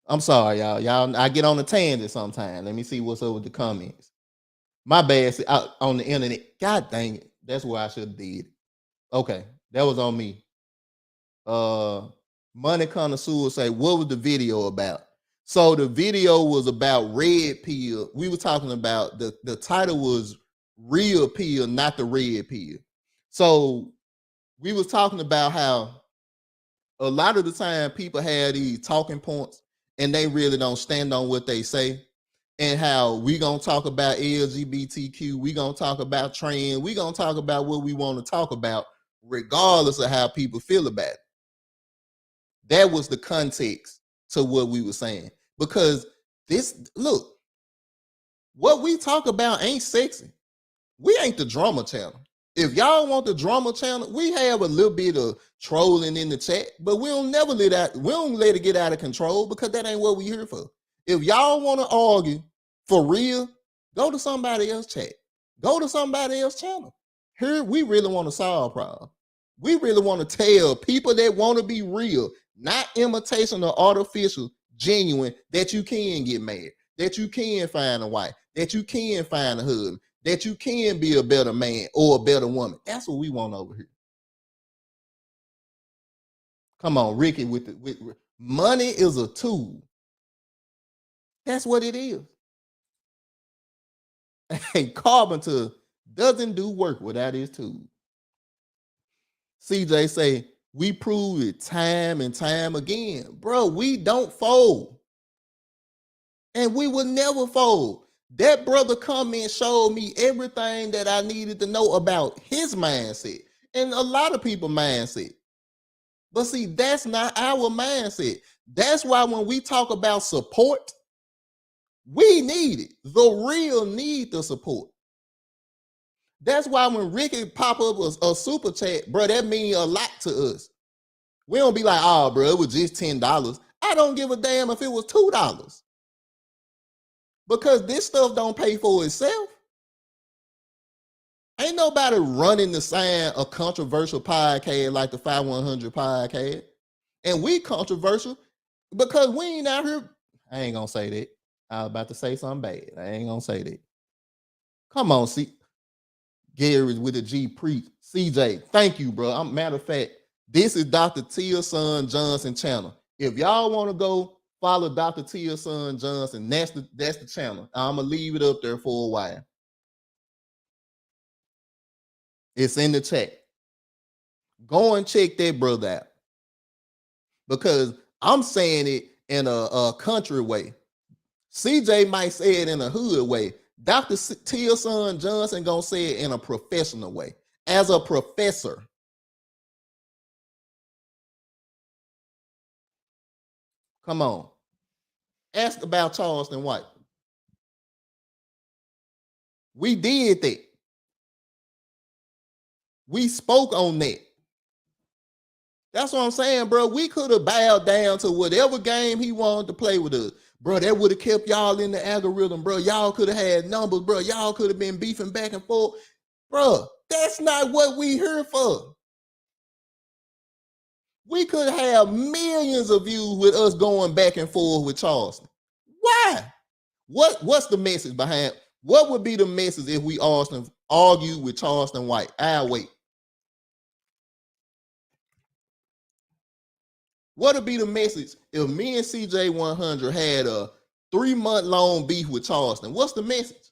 I'm sorry, y'all. I get on a tangent sometimes. Let me see what's up with the comments. My bad. On the internet. God dang it. That's what I should have did. Okay, that was on me. Money Connoisseur say, what was the video about? So the video was about red pill. We were talking about the title was real pill, not the red pill. So we was talking about how a lot of the time people have these talking points and they really don't stand on what they say. And how we gonna talk about LGBTQ, we gonna talk about trans, we gonna talk about what we want to talk about, regardless of how people feel about it. That was the context to what we were saying. Because look, what we talk about ain't sexy. We ain't the drama channel. If y'all want the drama channel, we have a little bit of trolling in the chat, but we don't let it get out of control, because that ain't what we here for. If y'all want to argue for real, go to somebody else's chat. Go to somebody else's channel. Here, we really want to solve problems. We really want to tell people that want to be real, not imitation or artificial, genuine, that you can get married, that you can find a wife, that you can find a husband, that you can be a better man or a better woman. That's what we want over here. Come on, Ricky, with money is a tool. That's what it is. A carpenter doesn't do work without his tool. CJ say, we prove it time and time again. Bro, we don't fold. And we will never fold. That brother come and showed me everything that I needed to know about his mindset and a lot of people's mindset. But see, that's not our mindset. That's why when we talk about support, we need it. The real need the support. That's why when Ricky pop up a super chat, bro, that means a lot to us. We don't be like, oh, bro, it was just $10. I don't give a damn if it was $2. Because this stuff don't pay for itself. Ain't nobody running to sign a controversial podcast like the 5100 podcast. And we controversial because we ain't out here. I ain't gonna say that. I was about to say something bad. I ain't gonna say that. Come on, see. Gary with a G Preach. CJ, thank you, bro. Matter of fact, this is Dr. Tia Son Johnson channel. If y'all want to go follow Dr. Tia Son Johnson, that's the channel. I'm gonna leave it up there for a while. It's in the chat. Go and check that brother out. Because I'm saying it in a country way. CJ might say it in a hood way. Dr. Tia Son Johnson gonna say it in a professional way. As a professor. Come on. Ask about Charleston White. We did that. We spoke on that. That's what I'm saying, bro. We could have bowed down to whatever game he wanted to play with us. Bro, that would have kept y'all in the algorithm, bro. Y'all could have had numbers, bro. Y'all could have been beefing back and forth. Bro, that's not what we here for. We could have millions of views with us going back and forth with Charleston. Why? What's the message behind? What would be the message if we argue with Charleston White? I'll wait. What would be the message if me and CJ100 had a 3-month-long beef with Charleston? What's the message?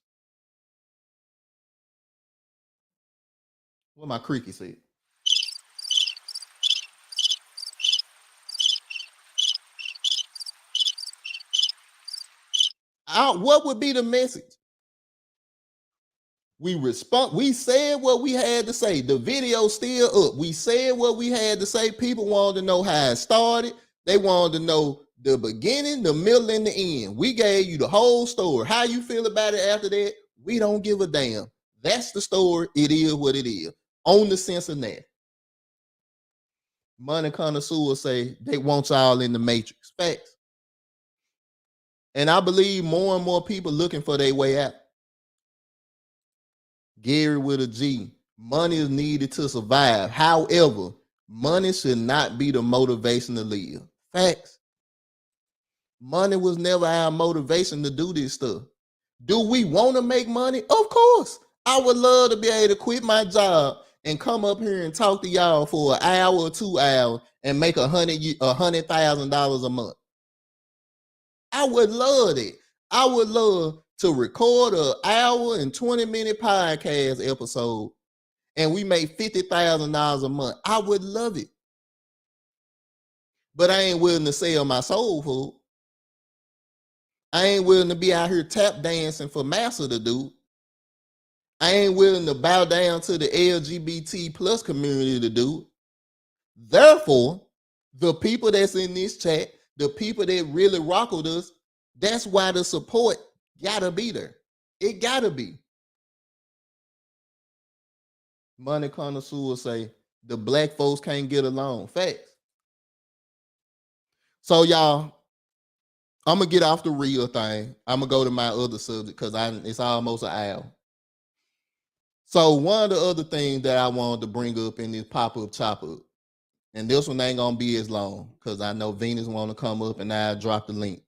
What my creaky said. What would be the message? We said what we had to say. The video's still up. We said what we had to say. People wanted to know how it started. They wanted to know the beginning, the middle, and the end. We gave you the whole story. How you feel about it after that, we don't give a damn. That's the story. It is what it is. On the Cincinnati. Money connoisseurs say they want y'all in the matrix. Facts. And I believe more and more people looking for their way out. Gary with a G. Money is needed to survive. However, money should not be the motivation to live. Facts. Money was never our motivation to do this stuff. Do we want to make money? Of course. I would love to be able to quit my job and come up here and talk to y'all for an hour or 2 hours and make $100,000 a month. I would love it. I would love to record an hour and 20-minute podcast episode and we make $50,000 a month. I would love it. but I ain't willing to sell my soul food. I ain't willing to be out here tap dancing for massa to do. I ain't willing to bow down to the LGBT plus community to do. Therefore, the people that's in this chat, the people that really rock with us, that's why the support gotta be there. It gotta be. Money connoisseur say the black folks can't get along. Facts. So y'all, I'm gonna get off the real thing. I'm gonna go to my other subject because it's almost an hour. So one of the other things that I wanted to bring up in this pop-up chop-up, and this one ain't gonna be as long because I know Venus want to come up and I'll drop the link.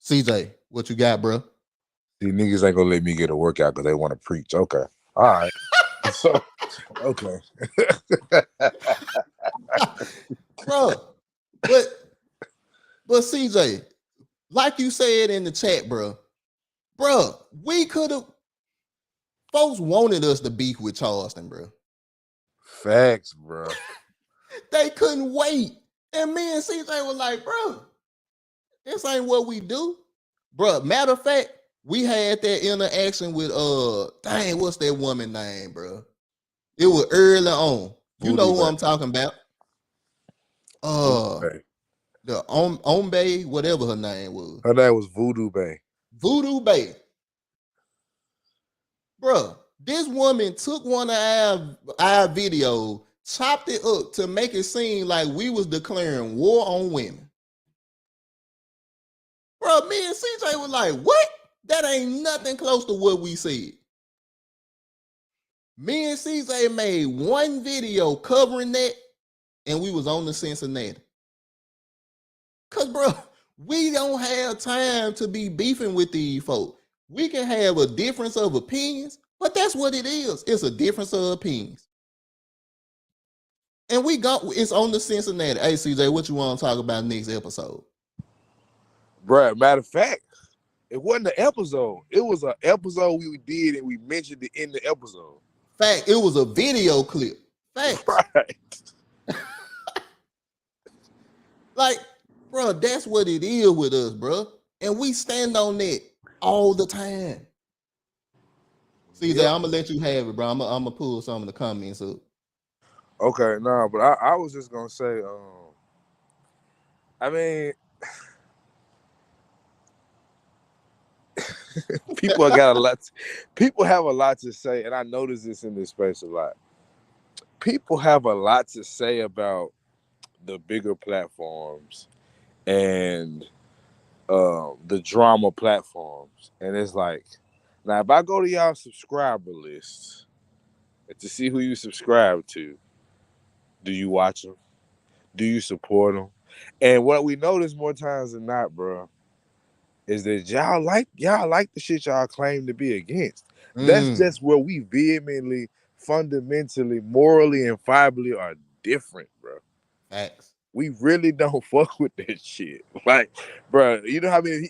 CJ, what you got, bro? See, niggas ain't gonna let me get a workout because they want to preach. Okay. All right. So, okay. Bro, but CJ, like you said in the chat, bro, we could have, folks wanted us to beef with Charleston, bro. Facts, bro. They couldn't wait. And me and CJ were like, bro, this ain't what we do. Bro, matter of fact, we had that interaction with dang, what's that woman name, bro? It was early on. You know who I'm talking about. The Ombe, whatever her name was. Her name was Voodoo Bay. Voodoo Bay. Bro, this woman took one of our videos, chopped it up to make it seem like we was declaring war on women. Bro, me and CJ was like, what? That ain't nothing close to what we said. Me and CJ made one video covering that, and we was on the Cincinnati. Cause bro, we don't have time to be beefing with these folks. We can have a difference of opinions, but that's what it is. It's a difference of opinions. And it's on the Cincinnati. Hey CJ, what you want to talk about next episode? Bruh, matter of fact, it wasn't an episode. It was an episode we did and we mentioned it in the episode. Fact, it was a video clip. Fact. Right. Like, bro, that's what it is with us, bro. And we stand on that all the time. CJ, I'm gonna let you have it, bro. I'm gonna pull some of the comments up. Okay, no, but I was just gonna say, I mean, people got a lot. People have a lot to say, and I notice this in this space a lot. People have a lot to say about the bigger platforms and the drama platforms, and it's like, now if I go to y'all subscriber lists and to see who you subscribe to, do you watch them? Do you support them? And what we notice more times than not, bro, is that y'all like the shit y'all claim to be against. That's just where we vehemently, fundamentally, morally, and fiberly are different, bro. Facts. We really don't fuck with that shit. Like, bro, you know how many?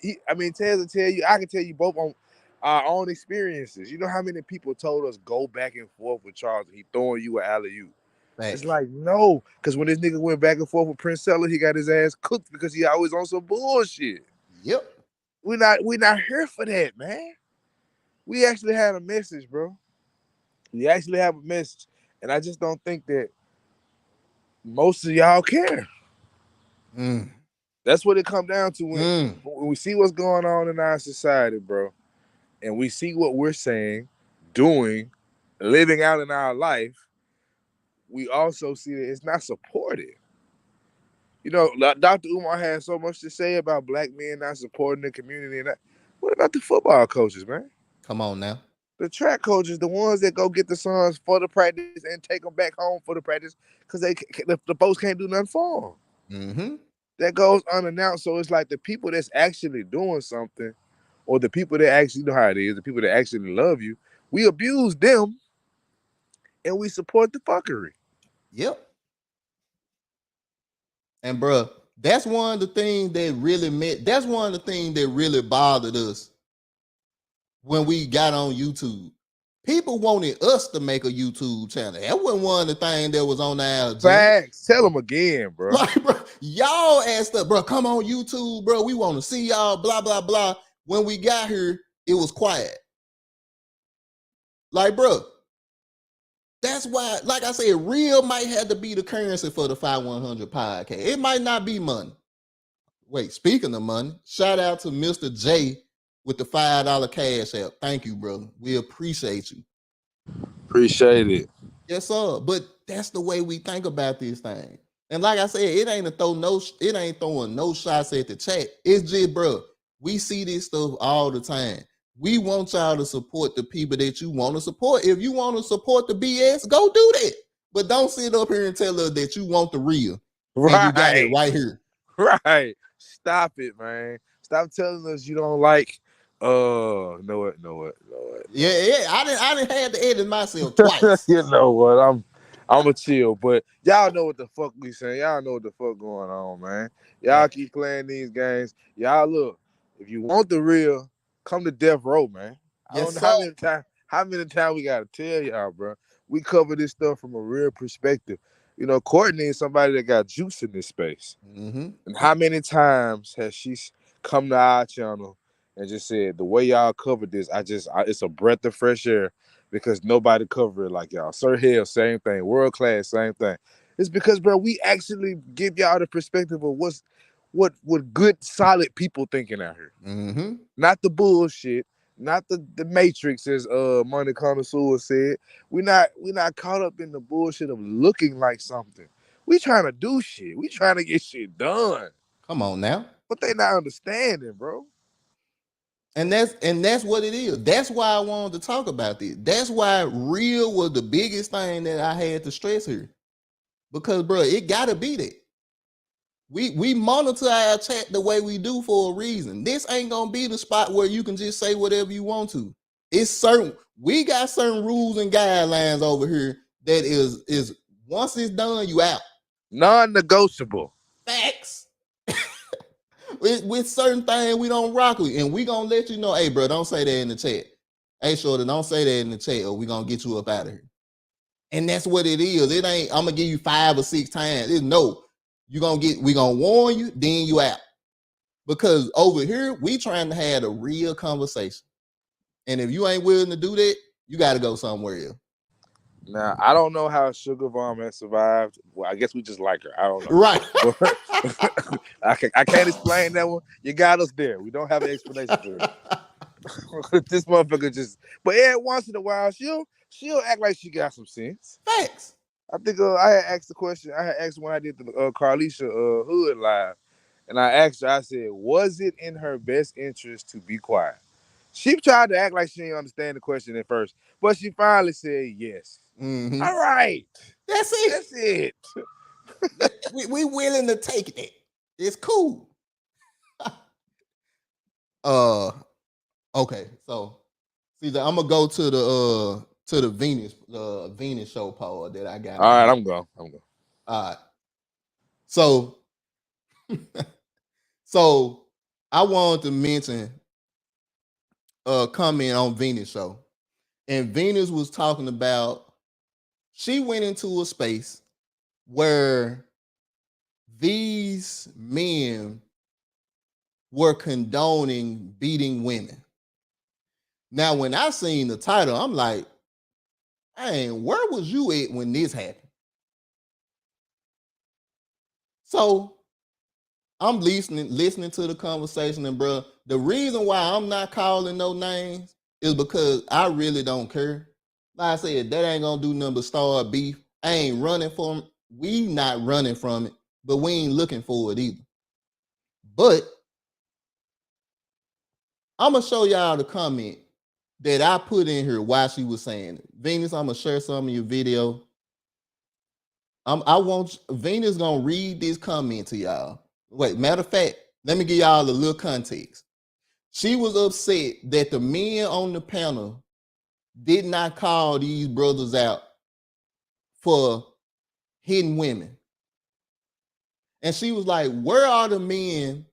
Tez will tell you. I can tell you both on our own experiences. You know how many people told us go back and forth with Charles and he throwing you an alley-oop. It's like, no, because when this nigga went back and forth with Prince Seller, he got his ass cooked because he always on some bullshit. Yep. We're not here for that, man. We actually had a message, bro. We actually have a message. And I just don't think that most of y'all care. That's what it comes down to when we see what's going on in our society, bro. And we see what we're saying, doing, living out in our life. We also see that it's not supported. You know, Dr. Umar has so much to say about black men not supporting the community. And that. What about the football coaches, man? Come on now. The track coaches, the ones that go get the sons for the practice and take them back home for the practice because the folks can't do nothing for them. That goes unannounced. So it's like the people that's actually doing something, or the people that actually know how it is, the people that actually love you, we abuse them and we support the fuckery. Yep. And bro, that's one of the things that really bothered us when we got on YouTube. People wanted us to make a YouTube channel. That wasn't one of the things that was on our agenda. Facts. Tell them again, bro. Like, bro, y'all asked us, bro, come on YouTube, bro. We want to see y'all, blah, blah, blah. When we got here, it was quiet. Like, bro, that's why, like I said, real might have to be the currency for the 5100 podcast. It might not be money. Wait, speaking of money, shout out to Mr. J with the $5 cash app. Thank you, brother. We appreciate you. Appreciate it. Yes, sir. But that's the way we think about this thing. And like I said, it ain't throwing no shots at the chat. It's just, bro, we see this stuff all the time. We want y'all to support the people that you want to support. If you want to support the BS, go do that. But don't sit up here and tell us that you want the real. Right. And you got it right here. Right. Stop it, man. Stop telling us you don't like know what. Yeah. I didn't have to edit myself twice. You know what? I'm a chill, but y'all know what the fuck we saying. Y'all know what the fuck going on, man. Y'all keep playing these games. Y'all look, if you want the real, come to Death Row, man. I don't know how many times we gotta tell y'all, bro. We cover this stuff from a real perspective. You know, Courtney is somebody that got juice in this space. Mm-hmm. And how many times has she come to our channel and just said, the way y'all covered this, it's a breath of fresh air because nobody covered it like y'all. Sir Hell, same thing. World Class, same thing. It's because, bro, we actually give y'all the perspective of what good, solid people thinking out here. Mm-hmm. Not the bullshit, not the Matrix, as Money Connoisseur said. We're not caught up in the bullshit of looking like something. We trying to do shit. We trying to get shit done. Come on now. But they not understanding, bro. And that's what it is. That's why I wanted to talk about this. That's why real was the biggest thing that I had to stress here. Because, bro, it gotta be that. We monitor our chat the way we do for a reason. This ain't gonna be the spot where you can just say whatever you want to. It's certain. We got certain rules and guidelines over here that is once it's done, you out. Non-negotiable. Facts. with certain things we don't rock with, and we gonna let you know, hey, bro, don't say that in the chat. Hey, Shorty, don't say that in the chat, or we gonna get you up out of here. And that's what it is. It ain't. I'm gonna give you 5 or 6 times. It's no. We gonna warn you, then you out. Because over here, we trying to have a real conversation. And if you ain't willing to do that, you got to go somewhere else. Now, I don't know how Sugar Bomb has survived. Well, I guess we just like her. I don't know. Right. I can't explain that one. You got us there. We don't have an explanation for it. This motherfucker just, but every once in a while, she'll act like she got some sense. Facts. I think I had asked the question. I had asked when I did the Carlisha Hood live, and I asked her. I said, "Was it in her best interest to be quiet?" She tried to act like she didn't understand the question at first, but she finally said yes. Mm-hmm. All right, that's it. we willing to take it. It's cool. Okay, so see, I'm gonna go to the Venus show poll that I got. All right, I'm going. All right. So I wanted to mention a comment on Venus show. And Venus was talking about, she went into a space where these men were condoning beating women. Now, when I seen the title, I'm like, man, where was you at when this happened? So I'm listening to the conversation, and bro, the reason why I'm not calling no names is because I really don't care. Like I said, that ain't gonna do nothing but start beef. I ain't running from it. We not running from it, but we ain't looking for it either. But I'm gonna show y'all the comment that I put in here while she was saying it. Venus, I'm gonna share some of your video. I want Venus gonna read this comment to y'all. Wait, matter of fact, let me give y'all a little context. She was upset that the men on the panel did not call these brothers out for hitting women. And she was like, where are the men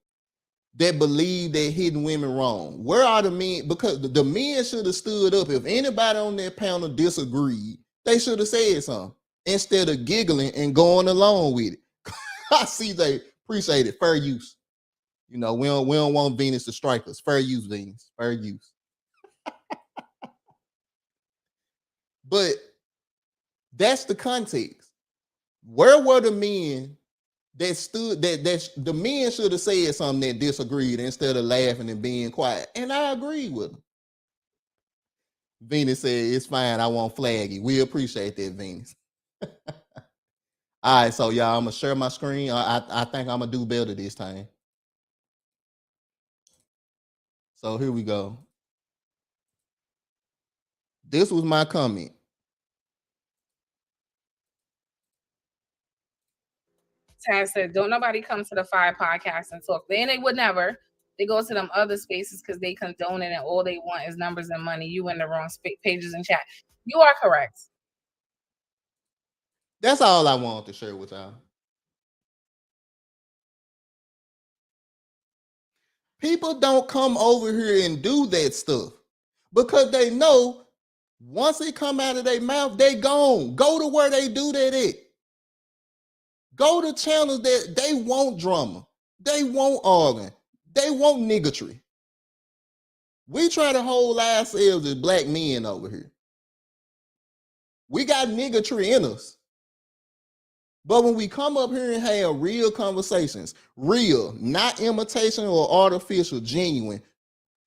that believe they're hitting women wrong? Where are the men? Because the men should have stood up. If anybody on that panel disagreed, they should have said something instead of giggling and going along with it. CJ, appreciate it. Fair use. You know, we don't want Venus to strike us. Fair use, Venus. Fair use. But that's the context. Where were the men that stood that the men should have said something that disagreed instead of laughing and being quiet? And I agree with them. Venus said, it's fine, I won't flag you. We appreciate that, Venus. All right, so y'all, I'm gonna share my screen. I think I'm gonna do better this time. So here we go. This was my comment. Tab said, don't nobody come to the Fire podcast and talk. Then they would never. They go to them other spaces because they condone it and all they want is numbers and money. You in the wrong pages in chat. You are correct. That's all I wanted to share with y'all. People don't come over here and do that stuff because they know once it come out of their mouth, they gone. Go to where they do that at. Go to channels that they want drama. They want arguing. They want niggatry. We try to hold ourselves as black men over here. We got niggatry in us. But when we come up here and have real conversations, real, not imitation or artificial, genuine,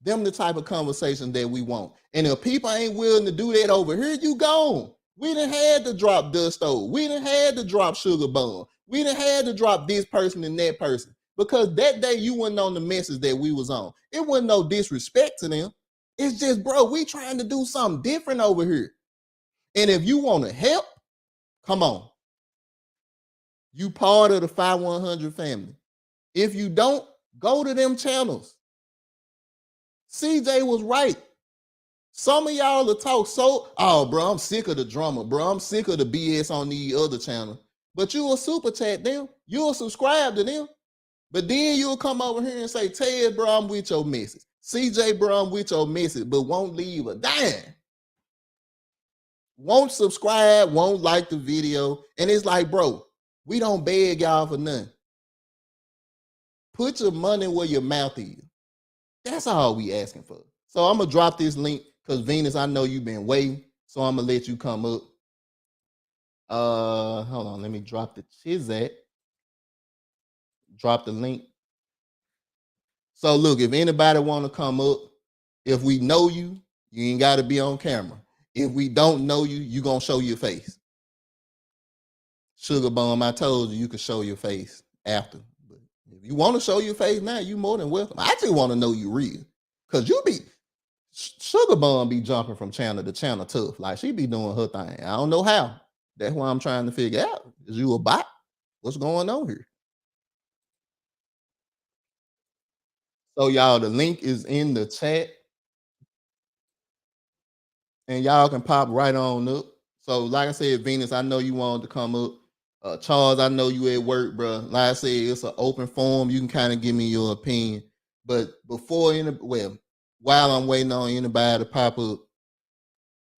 them the type of conversation that we want. And if people ain't willing to do that over here, you gone. We done had to drop Dusto. We done had to drop Sugar Bun. We done had to drop this person and that person. Because that day you wasn't on the message that we was on. It wasn't no disrespect to them. It's just, bro, we trying to do something different over here. And if you want to help, come on. You part of the 5100 family. If you don't, go to them channels. CJ was right. Some of y'all will talk oh, bro, I'm sick of the drama, bro. I'm sick of the BS on the other channel. But you will super chat them. You'll subscribe to them. But then you'll come over here and say, Ted, bro, I'm with your message. CJ, bro, I'm with your message, but won't leave a dime. Won't subscribe, won't like the video. And it's like, bro, we don't beg y'all for nothing. Put your money where your mouth is. That's all we asking for. So I'm going to drop this link because Venus, I know you've been waiting. So I'm going to let you come up. Hold on. Let me drop the Chizat. Drop the link. So look, if anybody want to come up, if we know you, you ain't got to be on camera. If we don't know you, you going to show your face. Sugar Bum, I told you, you could show your face after. But if you want to show your face now, you more than welcome. I just want to know you real. Because you be, Sugar Bum be jumping from channel to channel tough. Like she be doing her thing. I don't know how. That's what I'm trying to figure out. Is you a bot? What's going on here? So y'all, the link is in the chat. And y'all can pop right on up. So like I said, Venus, I know you wanted to come up. Charles, I know you at work, bro. Like I said, it's an open forum. You can kind of give me your opinion. But while I'm waiting on anybody to pop up,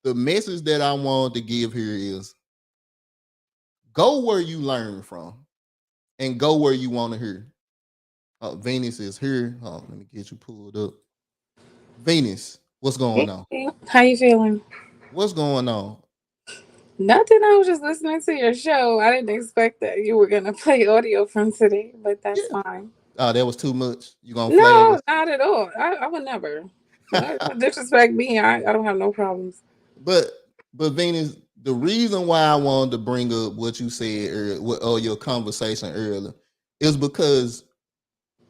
the message that I wanted to give here is go where you learn from and go where you want to hear. Venus is here. Let me get you pulled up. Venus, what's going on? How you feeling? What's going on? Nothing. I was just listening to your show. I didn't expect that you were gonna play audio from today, but that's fine. Oh, that was too much. You gonna no, not at all. I would never. Don't disrespect me. I don't have no problems. But Venus, the reason why I wanted to bring up what you said earlier, or your conversation earlier, is because,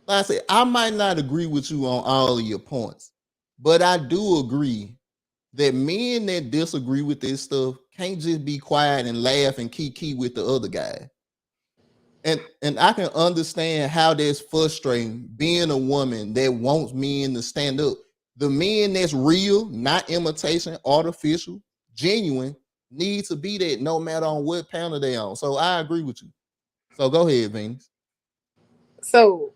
like I said, I might not agree with you on all of your points, but I do agree that men that disagree with this stuff can't just be quiet and laugh and kiki with the other guy. And I can understand how that's frustrating being a woman that wants men to stand up. The men that's real, not imitation, artificial, genuine, need to be that no matter on what panel they on. So I agree with you. So go ahead, Venus. So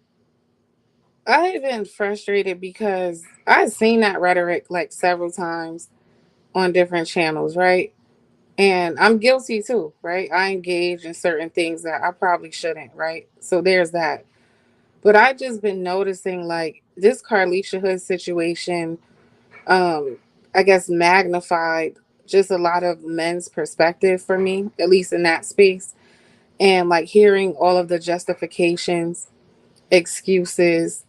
I have been frustrated because I've seen that rhetoric like several times on different channels, right? And I'm guilty too, right? I engage in certain things that I probably shouldn't, right? So there's that. But I just been noticing like this Carlisha Hood situation, um, I guess magnified just a lot of men's perspective for me, at least in that space. And like hearing all of the justifications, excuses,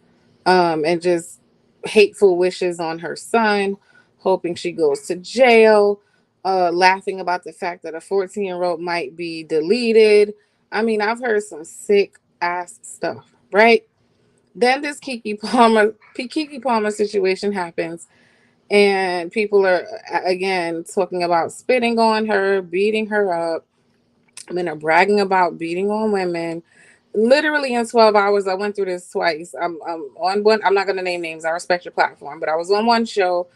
and just hateful wishes on her son, hoping she goes to jail, laughing about the fact that a 14-year-old might be deleted. I mean, I've heard some sick ass stuff, right? Then this Kiki Palmer situation happens, and people are again talking about spitting on her, beating her up. Men are bragging about beating on women. Literally in 12 hours, I went through this twice. I'm on one. I'm not gonna name names. I respect your platform, but I was on one show.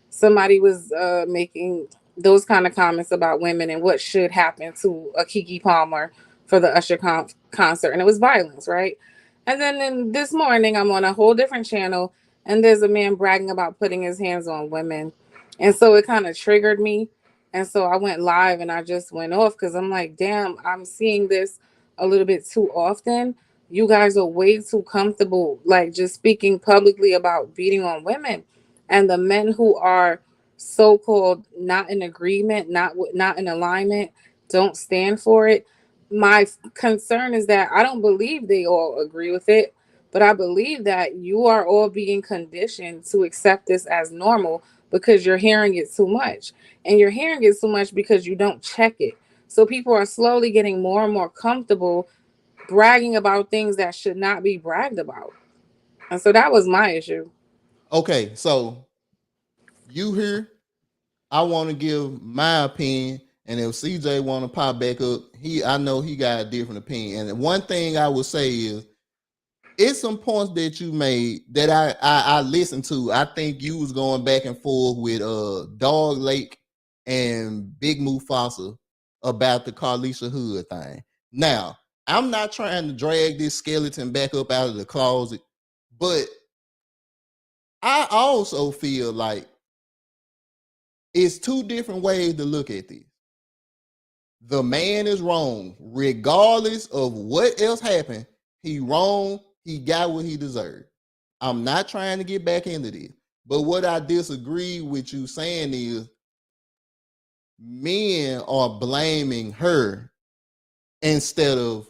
Somebody was making those kind of comments about women and what should happen to a Kiki Palmer for the Usher concert, and it was violence, right? And then this morning, I'm on a whole different channel, and there's a man bragging about putting his hands on women, and so it kind of triggered me, and so I went live and I just went off because I'm like, damn, I'm seeing this a little bit too often. You guys are way too comfortable, like just speaking publicly about beating on women, and the men who are so-called not in agreement, not in alignment, don't stand for it. My concern is that I don't believe they all agree with it, but I believe that you are all being conditioned to accept this as normal because you're hearing it too much, and you're hearing it too much because you don't check it. So people are slowly getting more and more comfortable bragging about things that should not be bragged about, and so that was my issue. Okay, so you here, I want to give my opinion, and if CJ want to pop back up, I know he got a different opinion. And one thing I would say is, it's some points that you made that I listened to. I think you was going back and forth with Dog Lake and Big Mufasa about the Carlisha Hood thing. Now, I'm not trying to drag this skeleton back up out of the closet, but I also feel like it's two different ways to look at this. The man is wrong, regardless of what else happened. He wrong. He got what he deserved. I'm not trying to get back into this, but what I disagree with you saying is men are blaming her instead of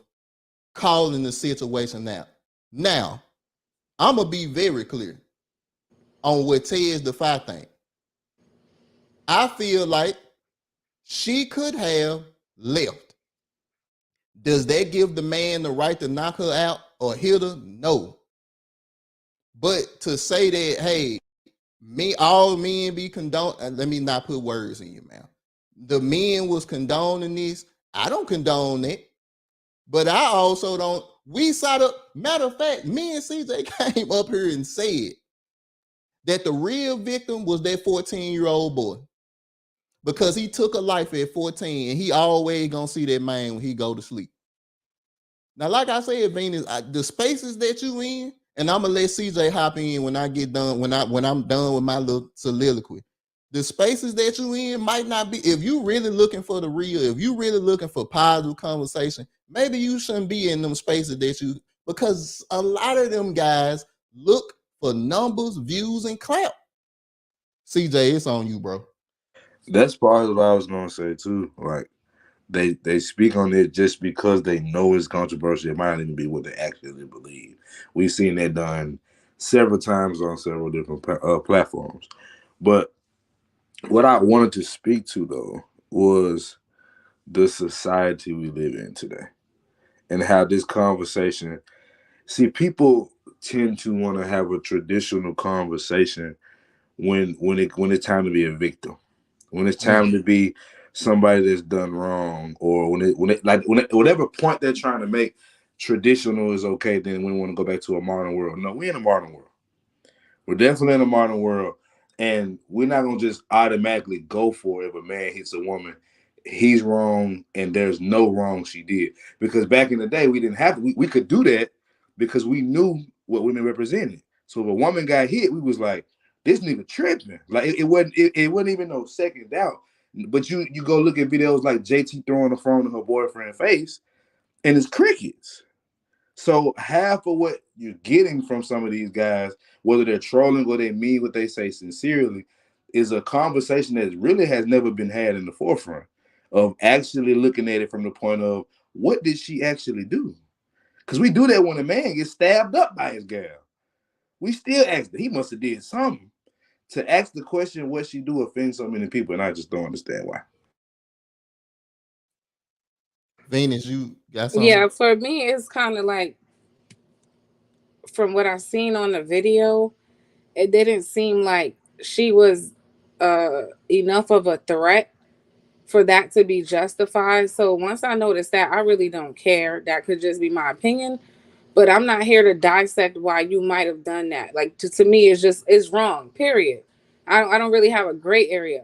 calling the situation out. Now, I'm gonna be very clear on what Ted's the five thing. I feel like she could have left. Does that give the man the right to knock her out or hit her? No. But to say that, hey, all men be condoned, let me not put words in your mouth. The men was condoning this. I don't condone it, but I also don't. We side up. Matter of fact, me and CJ came up here and said that the real victim was that 14-year-old boy because he took a life at 14 and he always gonna see that man when he go to sleep. Now, like I said, Venus, the spaces that you in, and I'm gonna let CJ hop in when I get done, when I'm done with my little soliloquy. The spaces that you in might not be, if you really looking for the real, if you really looking for positive conversation, maybe you shouldn't be in them spaces that you, because a lot of them guys look for numbers, views, and clout. CJ, it's on you, bro. That's part of what I was gonna say too. Like they speak on it just because they know it's controversial. It might not even be what they actually believe. We've seen that done several times on several different platforms. But what I wanted to speak to though was the society we live in today and how this conversation. See, people tend to want to have a traditional conversation when it's time to be a victim, when it's time to be somebody that's done wrong, or whatever point they're trying to make, traditional is okay. Then we want to go back to a modern world. No, we're in a modern world. We're definitely in a modern world, and we're not gonna just automatically go for it. If a man hits a woman, he's wrong, and there's no wrong she did. Because back in the day, we didn't have we could do that because we knew what women represented. So if a woman got hit, we was like, this nigga tripping. Like it wasn't even no second doubt. But you go look at videos like JT throwing the phone in her boyfriend's face, and it's crickets. So half of what you're getting from some of these guys, whether they're trolling or they mean what they say sincerely, is a conversation that really has never been had in the forefront of actually looking at it from the point of what did she actually do? Because we do that when a man gets stabbed up by his girl. We still ask that he must have did something. To ask the question what she do offends so many people, and I just don't understand why. Venus, you got something? Yeah, for me, it's kind of like, from what I've seen on the video, it didn't seem like she was enough of a threat for that to be justified. So once I noticed that, I really don't care. That could just be my opinion, but I'm not here to dissect why you might have done that. Like to me, it's wrong. Period. I don't really have a gray area.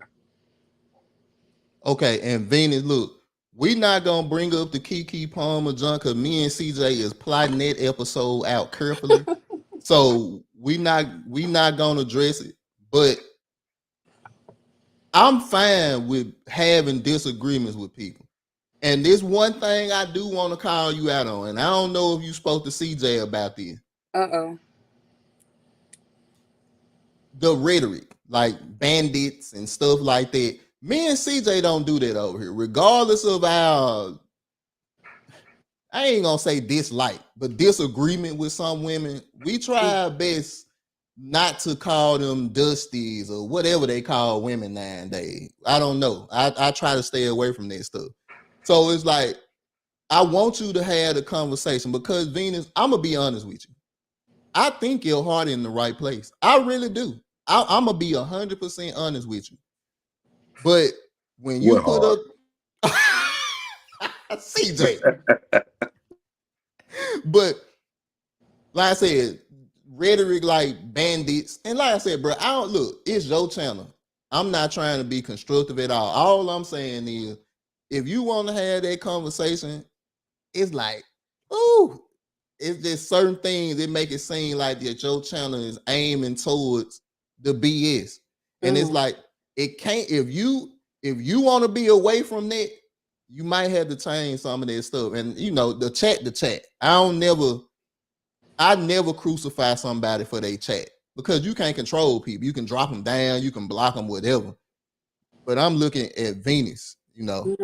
Okay, and Venus, look, we not gonna bring up the Keke Palmer junk because me and CJ is plotting that episode out carefully. So we not gonna address it. But I'm fine with having disagreements with people. And this one thing I do want to call you out on, and I don't know if you spoke to CJ about this. The rhetoric, like bandits and stuff like that. Me and CJ don't do that over here, regardless of our, I ain't gonna say dislike, but disagreement with some women. We try our best not to call them dusties or whatever they call women nowadays. I don't know. I try to stay away from that stuff. So it's like, I want you to have the conversation because Venus, I'm gonna be honest with you. I think your heart in the right place. I really do. I'm gonna be 100% honest with you. But when you put up CJ, but like I said, rhetoric like bandits, and like I said, bro, I don't look. It's your channel. I'm not trying to be constructive at all. All I'm saying is, if you want to have that conversation, it's like, ooh, it's just certain things that make it seem like that your channel is aiming towards the BS. And it's like, it can't, if you want to be away from that, you might have to change some of that stuff. And you know, the chat. I never crucify somebody for their chat because you can't control people. You can drop them down, you can block them, whatever. But I'm looking at Venus, you know.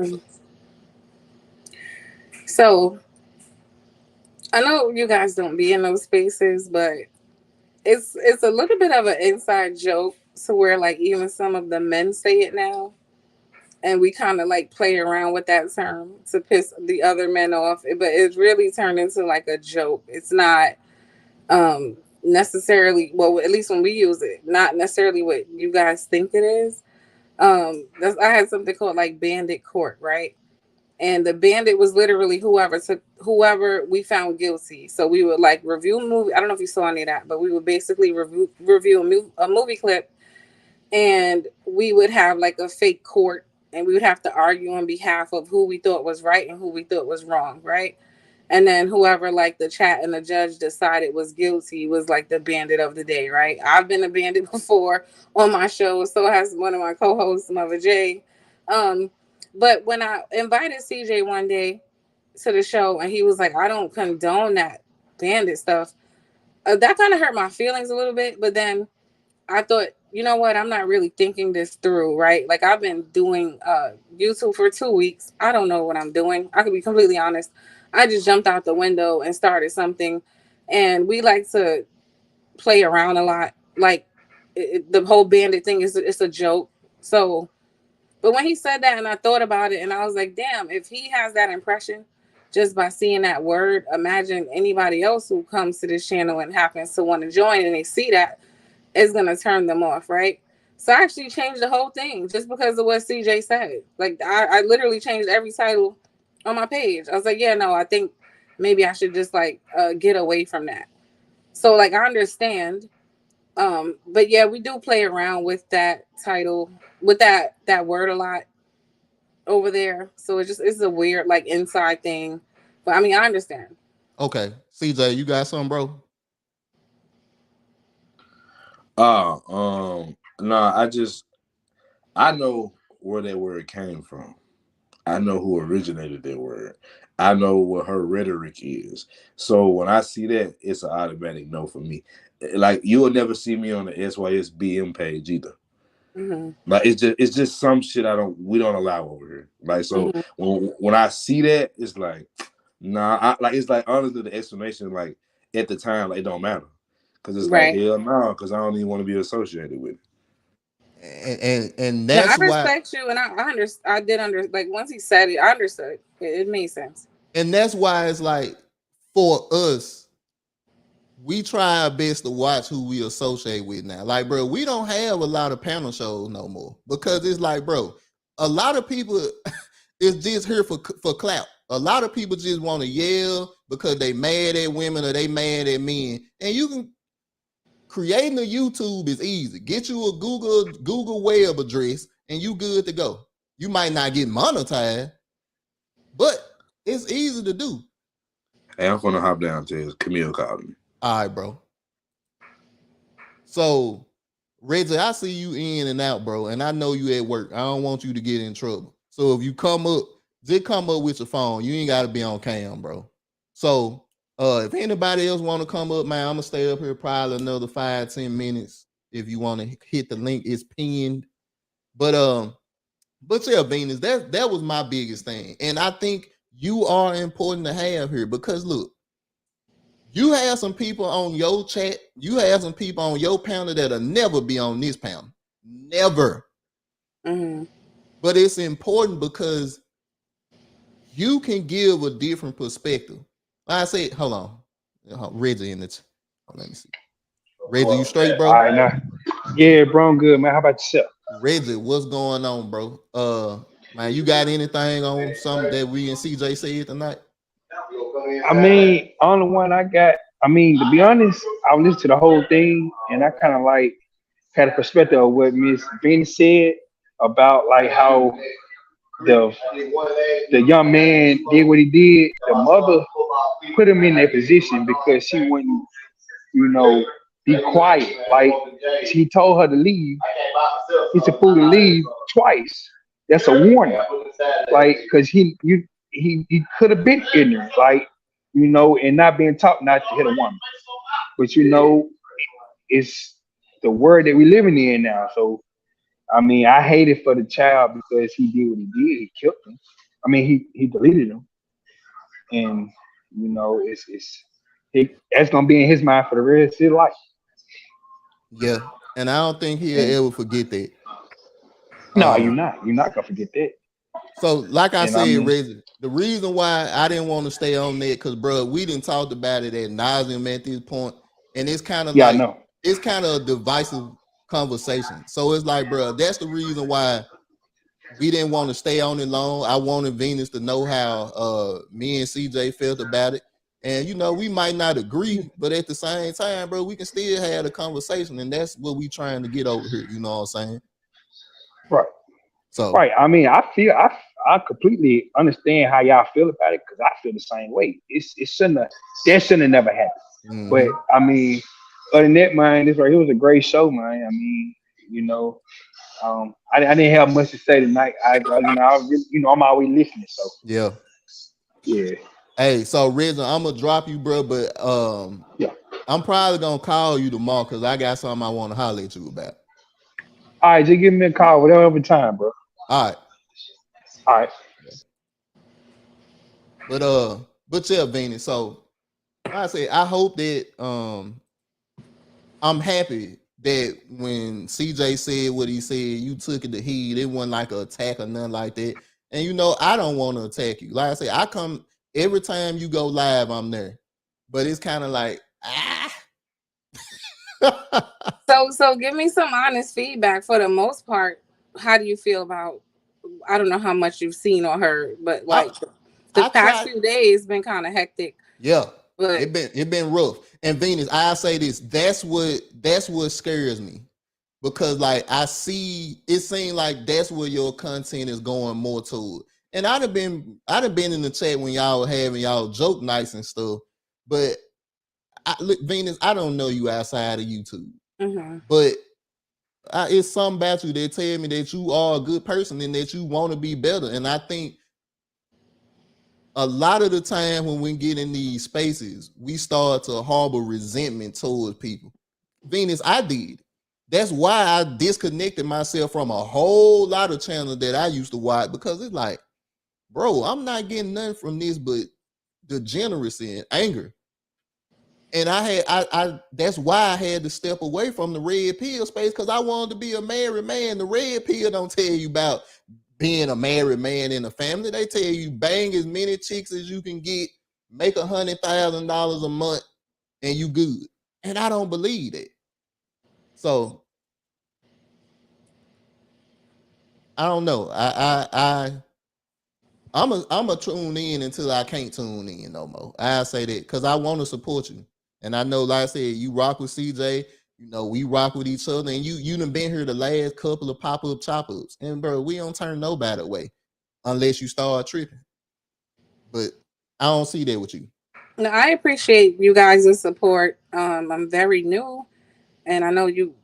So I know you guys don't be in those spaces, but it's a little bit of an inside joke to where like even some of the men say it now. And we kind of like play around with that term to piss the other men off. But it's really turned into like a joke. It's not necessarily, well, at least when we use it, not necessarily what you guys think it is. I had something called like Bandit Court, right? And the bandit was literally whoever we found guilty. So we would like review a movie. I don't know if you saw any of that, but we would basically review a movie clip, and we would have like a fake court, and we would have to argue on behalf of who we thought was right and who we thought was wrong, right? And then whoever like the chat and the judge decided was guilty was like the bandit of the day, right? I've been a bandit before on my show. So has one of my co-hosts, Mother J. But when I invited CJ one day to the show and he was like, I don't condone that bandit stuff, that kind of hurt my feelings a little bit. But then I thought, you know what? I'm not really thinking this through, right? Like I've been doing YouTube for 2 weeks. I don't know what I'm doing. I could be completely honest. I just jumped out the window and started something. And we like to play around a lot. Like the whole bandit thing it's a joke. So, but when he said that and I thought about it and I was like, damn, if he has that impression just by seeing that word, imagine anybody else who comes to this channel and happens to want to join and they see that, it's going to turn them off, right? So I actually changed the whole thing just because of what CJ said. Like I literally changed every title on my page. I was like, yeah, no, I think maybe I should just like get away from that. So like I understand. But yeah, we do play around with that title, with that word a lot over there. So it's a weird like inside thing. But I mean, I understand. Okay, CJ, you got something, bro? I know where that word came from. I know who originated that word. I know what her rhetoric is. So when I see that, it's an automatic no for me. Like you will never see me on the SYSBM page either. Mm-hmm. Like it's just some shit we don't allow over here. Like so when I see that, it's like nah. It's like honestly the explanation like at the time like it don't matter because it's like Right. hell no because I don't even want to be associated with it. And No, I that's why, respect you, and I did like once he said it, I understood. It made sense. and that's why it's like for us, we try our best to watch who we associate with now. Like, bro, we don't have a lot of panel shows no more because it's like, bro, a lot of people is just here for clout. A lot of people just want to yell because they mad at women or they mad at men. And you can creating a YouTube is easy. Get you a Google web address and you good to go. You might not get monetized, but it's easy to do. Hey, I'm gonna hop down to Camille calling me. All right, bro. So, Reggie, I see you in and out, bro, and I know you at work. I don't want you to get in trouble. So if you come up, just come up with your phone. You ain't got to be on cam, bro. So if anybody else want to come up, man, I'm gonna stay up here probably another 5-10 minutes. If you want to hit the link, it's pinned. But yeah, Venus, that was my biggest thing, and I think you are important to have here because look. You have some people on your chat. You have some people on your panel that'll never be on this panel. Never. Mm-hmm. But it's important because you can give a different perspective. Like I said, hold on. Reggie in the let me see. Reggie, you straight, bro? All right, now. Yeah, bro, I'm good, man. How about yourself? Reggie, what's going on, bro? Man, you got anything on something that we and CJ said tonight? I mean, only one I got. I mean, to be honest, I listened to the whole thing, and I kind of like had a perspective of what Miss Venus said about like how the young man did what he did. The mother put him in that position because she wouldn't, be quiet. Like he told her to leave. He's supposed to leave twice. That's a warning. Like, cause he could have been ignorant, like, and not being taught not to hit a woman. But it's the world that we living in now. So I mean, I hate it for the child because he did what he did. He killed him. I mean, he deleted him, and that's gonna be in his mind for the rest of his life. Yeah, and I don't think he'll ever forget that. No, you're not. You're not gonna forget that. So, like I said, Reggie, the reason why I didn't want to stay on that because, bro, we didn't talk about it ad nauseum at this point, and it's kind of I know. It's kind of a divisive conversation. So it's like, bro, that's the reason why we didn't want to stay on it long. I wanted Venus to know how me and CJ felt about it. And we might not agree, but at the same time, bro, we can still have a conversation, and that's what we trying to get over here. You know what I'm saying? Right. So right. I mean, I completely understand how y'all feel about it because I feel the same way. That shouldn't have never happened. Mm-hmm. But I mean, other than that, man, it was a great show, man. I mean, I didn't have much to say tonight. I'm always listening. So yeah. Hey, so Reggie, I'm gonna drop you, bro, but I'm probably gonna call you tomorrow because I got something I want to holler at you about. All right, just give me a call whatever time, bro. All right. But yeah, Venus. So like I say, I hope that I'm happy that when CJ said what he said, you took it to heed. It wasn't like an attack or nothing like that. And I don't want to attack you. Like I say, I come every time you go live, I'm there. But it's kind of like So give me some honest feedback. For the most part, how do you feel about? I don't know how much you've seen or heard, but like the past few days been kind of hectic. Yeah, but it been rough. And Venus, I say this: that's what scares me, because like I see it seems like that's where your content is going more to. And I'd have been in the chat when y'all were having y'all joke nights and stuff, but look, Venus, I don't know you outside of YouTube. But it's something about you that tell me that you are a good person and that you want to be better. And I think a lot of the time when we get in these spaces, we start to harbor resentment towards people. Venus, I did. That's why I disconnected myself from a whole lot of channels that I used to watch, because it's like, bro, I'm not getting nothing from this but degeneracy and anger. And I that's why I had to step away from the red pill space, because I wanted to be a married man. The red pill don't tell you about being a married man in a family. They tell you bang as many chicks as you can get, make $100,000 a month, and you good. And I don't believe that. So I don't know. I'm a tune in until I can't tune in no more. I say that because I want to support you. And I know, like I said, you rock with CJ. You know, we rock with each other. And you done been here the last couple of pop-up chop-ups. And bro, we don't turn nobody away unless you start tripping. But I don't see that with you. No, I appreciate you guys' support. I'm very new, and I know you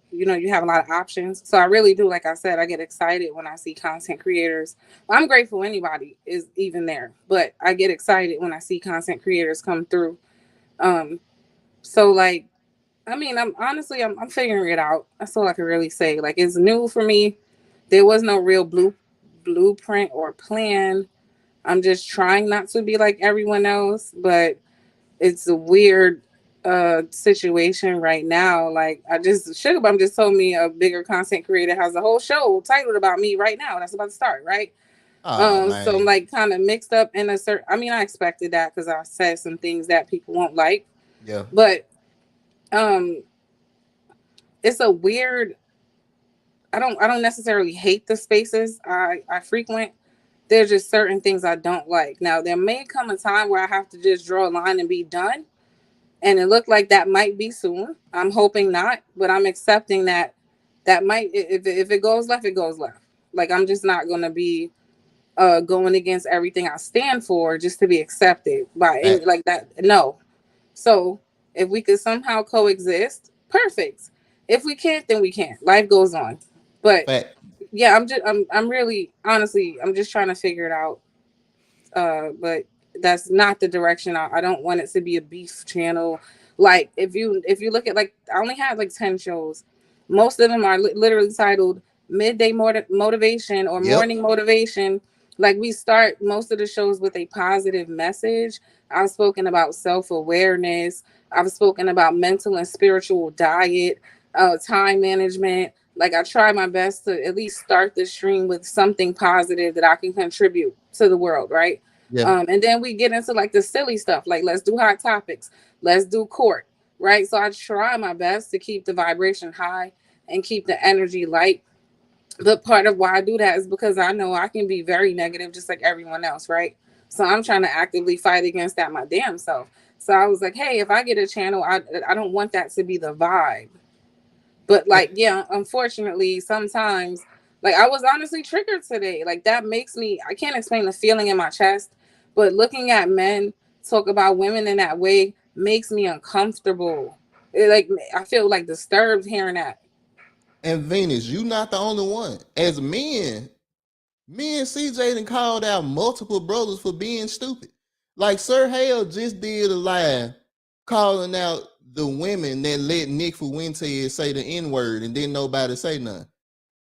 have a lot of options. So I really do, like I said, I get excited when I see content creators. I'm grateful anybody is even there, but I get excited when I see content creators come through. So like, I mean, I'm figuring it out. That's all I can really say. Like, it's new for me. There was no real blueprint or plan. I'm just trying not to be like everyone else, but it's a weird situation right now. Like, Sugar Bum just told me a bigger content creator has a whole show titled about me right now. That's about to start, right? So I'm like kind of mixed up in a certain. I mean, I expected that because I said some things that people won't like. Yeah. But it's a weird. I don't necessarily hate the spaces I frequent. There's just certain things I don't like. Now, there may come a time where I have to just draw a line and be done. And it looked like that might be soon. I'm hoping not, but I'm accepting that might, if it goes left, it goes left. Like, I'm just not going to be going against everything I stand for just to be accepted by any, like that. No. So if we could somehow coexist, perfect. If we can't, then we can't. Life goes on. But yeah, I'm really, honestly, I'm just trying to figure it out. But that's not the direction. I don't want it to be a beef channel. Like, if you look at, like, I only had like 10 shows. Most of them are literally titled midday motivation or morning motivation. Like, we start most of the shows with a positive message. I've spoken about self-awareness. I've spoken about mental and spiritual diet, time management. Like, I try my best to at least start the stream with something positive that I can contribute to the world, right? Yeah. And then we get into like the silly stuff, like let's do hot topics, let's do court, right? So I try my best to keep the vibration high and keep the energy light. But part of why I do that is because I know I can be very negative just like everyone else, right? So I'm trying to actively fight against that my damn self. So I was like, hey, if I get a channel, I don't want that to be the vibe. But like, yeah, unfortunately, sometimes, like, I was honestly triggered today. Like, that makes me, I can't explain the feeling in my chest, but looking at men talk about women in that way makes me uncomfortable. I feel like disturbed hearing that. And Venus, you not the only one. As men, me and CJ done called out multiple brothers for being stupid. Like, Sir Hale just did a live calling out the women that let Nick Fuentes say the N-word and didn't nobody say nothing.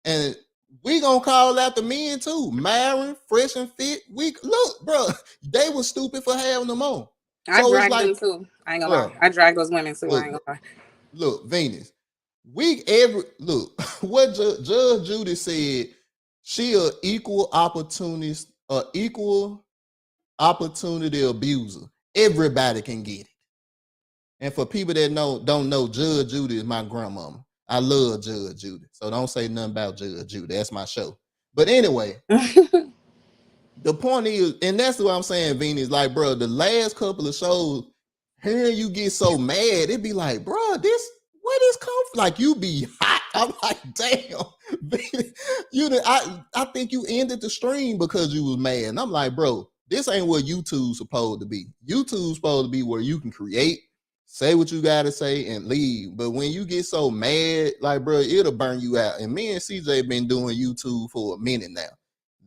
And we gonna call out the men too. Myron, Fresh and Fit. Look, bro, they were stupid for having them on. I dragged them too. I ain't gonna lie. I dragged those women too. I ain't gonna lie. Look, Venus. What Judge Judy said, she an equal opportunist, equal opportunity abuser. Everybody can get it. And for people that don't know, Judge Judy is my grandmama. I love Judge Judy. So don't say nothing about Judge Judy. That's my show. But anyway, the point is, and that's what I'm saying, Venus, like, bro, the last couple of shows, hearing you get so mad, it'd be like, bro, where this come from? Like, you be hot. I'm like, damn. I think you ended the stream because you was mad. And I'm like, bro, this ain't what YouTube's supposed to be. YouTube's supposed to be where you can create, say what you gotta say, and leave. But when you get so mad, like, bro, it'll burn you out. And me and CJ been doing YouTube for a minute now.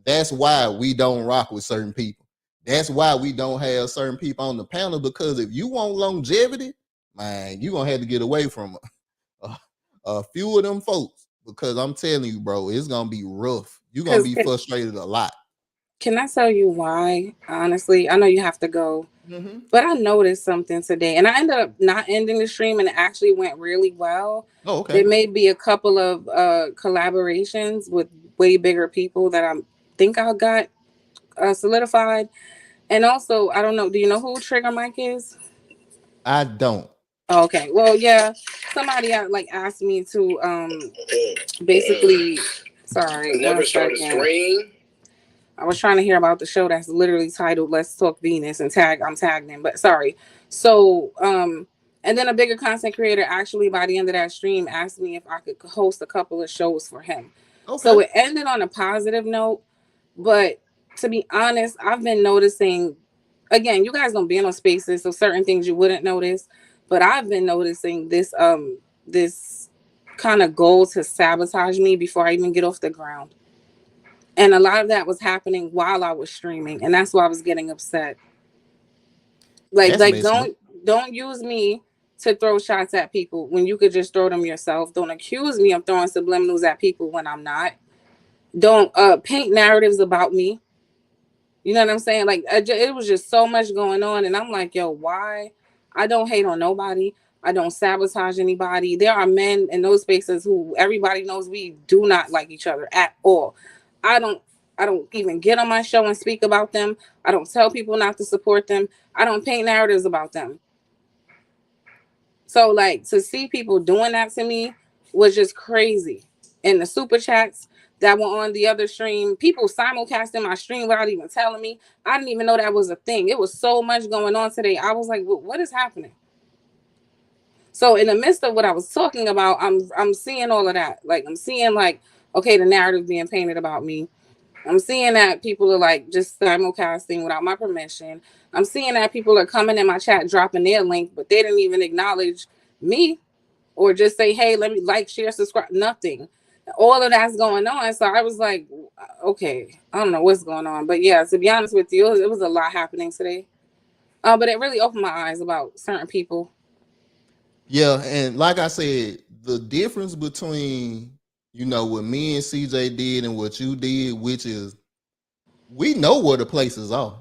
That's why we don't rock with certain people. That's why we don't have certain people on the panel, because if you want longevity, man, you're gonna have to get away from a few of them folks, because I'm telling you, bro, it's gonna be rough. You're gonna be frustrated a lot. Can I tell you why? Honestly, I know you have to go, but I noticed something today, and I ended up not ending the stream, and it actually went really well. Oh, okay. There may be a couple of collaborations with way bigger people that I think I got solidified. And also, I don't know, do you know who Trigger Mike is? I don't. Okay, well, yeah, somebody asked me to basically, sorry, never start a stream. I was trying to hear about the show that's literally titled "Let's Talk Venus" and I'm tagged in, but sorry. So and then a bigger content creator actually by the end of that stream asked me if I could host a couple of shows for him. Okay. So it ended on a positive note, but to be honest, I've been noticing, again, you guys don't be in those spaces, so certain things you wouldn't notice, but I've been noticing this this kind of goal to sabotage me before I even get off the ground. And a lot of that was happening while I was streaming, and that's why I was getting upset. Like don't use me to throw shots at people when you could just throw them yourself. Don't accuse me of throwing subliminals at people when I'm not. Don't paint narratives about me. You know what I'm saying? Like, it was just so much going on, and I'm like, yo, why? I don't hate on nobody. I don't sabotage anybody. There are men in those spaces who everybody knows we do not like each other at all. I don't even get on my show and speak about them. I don't tell people not to support them. I don't paint narratives about them. So, like, to see people doing that to me was just crazy. And the super chats that were on the other stream, people simulcasting my stream without even telling me. I didn't even know that was a thing. It was so much going on today. I was like, what is happening? So in the midst of what I was talking about, I'm seeing all of that. Like, I'm seeing, like, okay, the narrative being painted about me. I'm seeing that people are like just simulcasting without my permission. I'm seeing that people are coming in my chat, dropping their link, but they didn't even acknowledge me or just say, hey, let me like, share, subscribe, nothing. All of that's going on. So I was like, okay, I don't know what's going on. But yeah, to be honest with you, it was a lot happening today. But it really opened my eyes about certain people. Yeah, and like I said, the difference between, you know, what me and CJ did and what you did, which is we know where the places are.